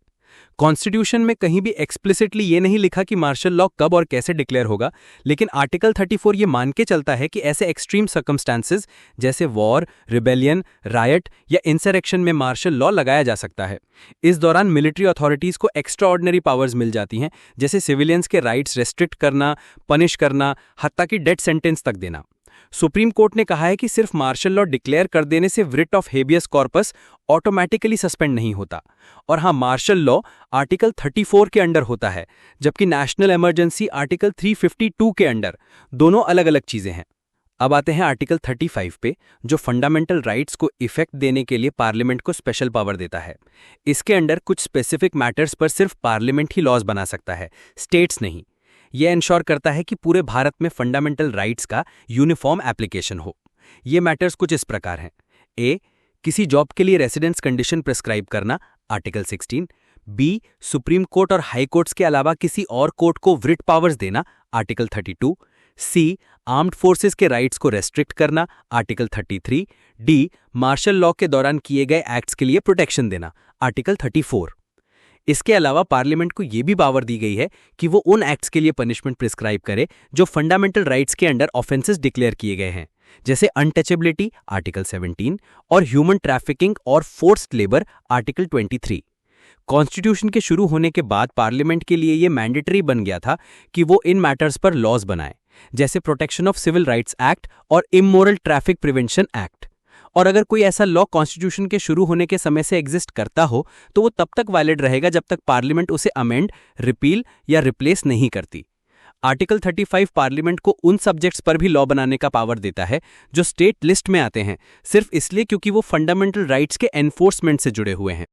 कॉन्स्टिट्यूशन में कहीं भी एक्सप्लिसिटली ये नहीं लिखा कि मार्शल लॉ कब और कैसे डिक्लेयर होगा, लेकिन आर्टिकल 34 ये मान के चलता है कि ऐसे एक्सट्रीम सर्कमस्टांसेस जैसे वॉर, रिबेलियन, रायट या इंसरेक्शन में मार्शल लॉ लगाया जा सकता है। इस दौरान मिलिट्री अथॉरिटीज को एक्स्ट्रा ऑर्डिनरी पावर्स मिल जाती हैं, जैसे सिविलियंस के राइट्स रेस्ट्रिक्ट करना, पनिश करना, हत्ता की डेथ सेंटेंस तक देना। सुप्रीम कोर्ट ने कहा है कि सिर्फ मार्शल लॉ डिक्लेयर कर देने से writ of habeas corpus automatically suspend नहीं होता। और हाँ, मार्शल लॉ आर्टिकल 34 के अंडर होता है, जबकि नेशनल इमरजेंसी आर्टिकल 352 के अंडर। दोनों अलग अलग चीजें हैं। अब आते हैं आर्टिकल 35 पे, जो फंडामेंटल राइट्स को इफेक्ट देने के लिए पार्लियामेंट को स्पेशल पावर देता है। इसके अंडर कुछ स्पेसिफिक मैटर्स पर सिर्फ पार्लियामेंट ही लॉज बना सकता है, स्टेट्स नहीं। यह इंश्योर करता है कि पूरे भारत में फंडामेंटल राइट्स का यूनिफॉर्म एप्लीकेशन हो। ये मैटर्स कुछ इस प्रकार हैं। ए, किसी जॉब के लिए रेसिडेंस कंडीशन प्रिस्क्राइब करना, आर्टिकल 16। बी, सुप्रीम कोर्ट और हाई कोर्ट्स के अलावा किसी और कोर्ट को वृट पावर्स देना, आर्टिकल 32। सी आर्म्ड फोर्सेस के राइट्स को रेस्ट्रिक्ट करना, आर्टिकल 33। डी मार्शल लॉ के दौरान किए गए एक्ट्स के लिए प्रोटेक्शन देना, आर्टिकल 34। इसके अलावा पार्लियामेंट को यह भी पावर दी गई है कि वो उन एक्ट्स के लिए पनिशमेंट प्रिस्क्राइब करे जो फंडामेंटल राइट्स के अंडर ऑफेंसेस डिक्लेयर किए गए हैं, जैसे अनटचेबिलिटी, आर्टिकल 17, और ह्यूमन ट्रैफिकिंग और फोर्स्ड लेबर, आर्टिकल 23। कॉन्स्टिट्यूशन के शुरू होने के बाद पार्लियामेंट के लिए यह मैंडेटरी बन गया था कि वो इन मैटर्स पर लॉज बनाए, जैसे protection of civil rights act और इमोरल ट्रैफिक प्रिवेंशन एक्ट। और अगर कोई ऐसा लॉ कॉन्स्टिट्यूशन के शुरू होने के समय से एग्जिस्ट करता हो तो वो तब तक वैलिड रहेगा जब तक पार्लियामेंट उसे अमेंड, रिपील या रिप्लेस नहीं करती। आर्टिकल 35 पार्लियामेंट को उन सब्जेक्ट्स पर भी लॉ बनाने का पावर देता है जो स्टेट लिस्ट में आते हैं, सिर्फ इसलिए क्योंकि वो फंडामेंटल राइट्स के एनफोर्समेंट से जुड़े हुए हैं।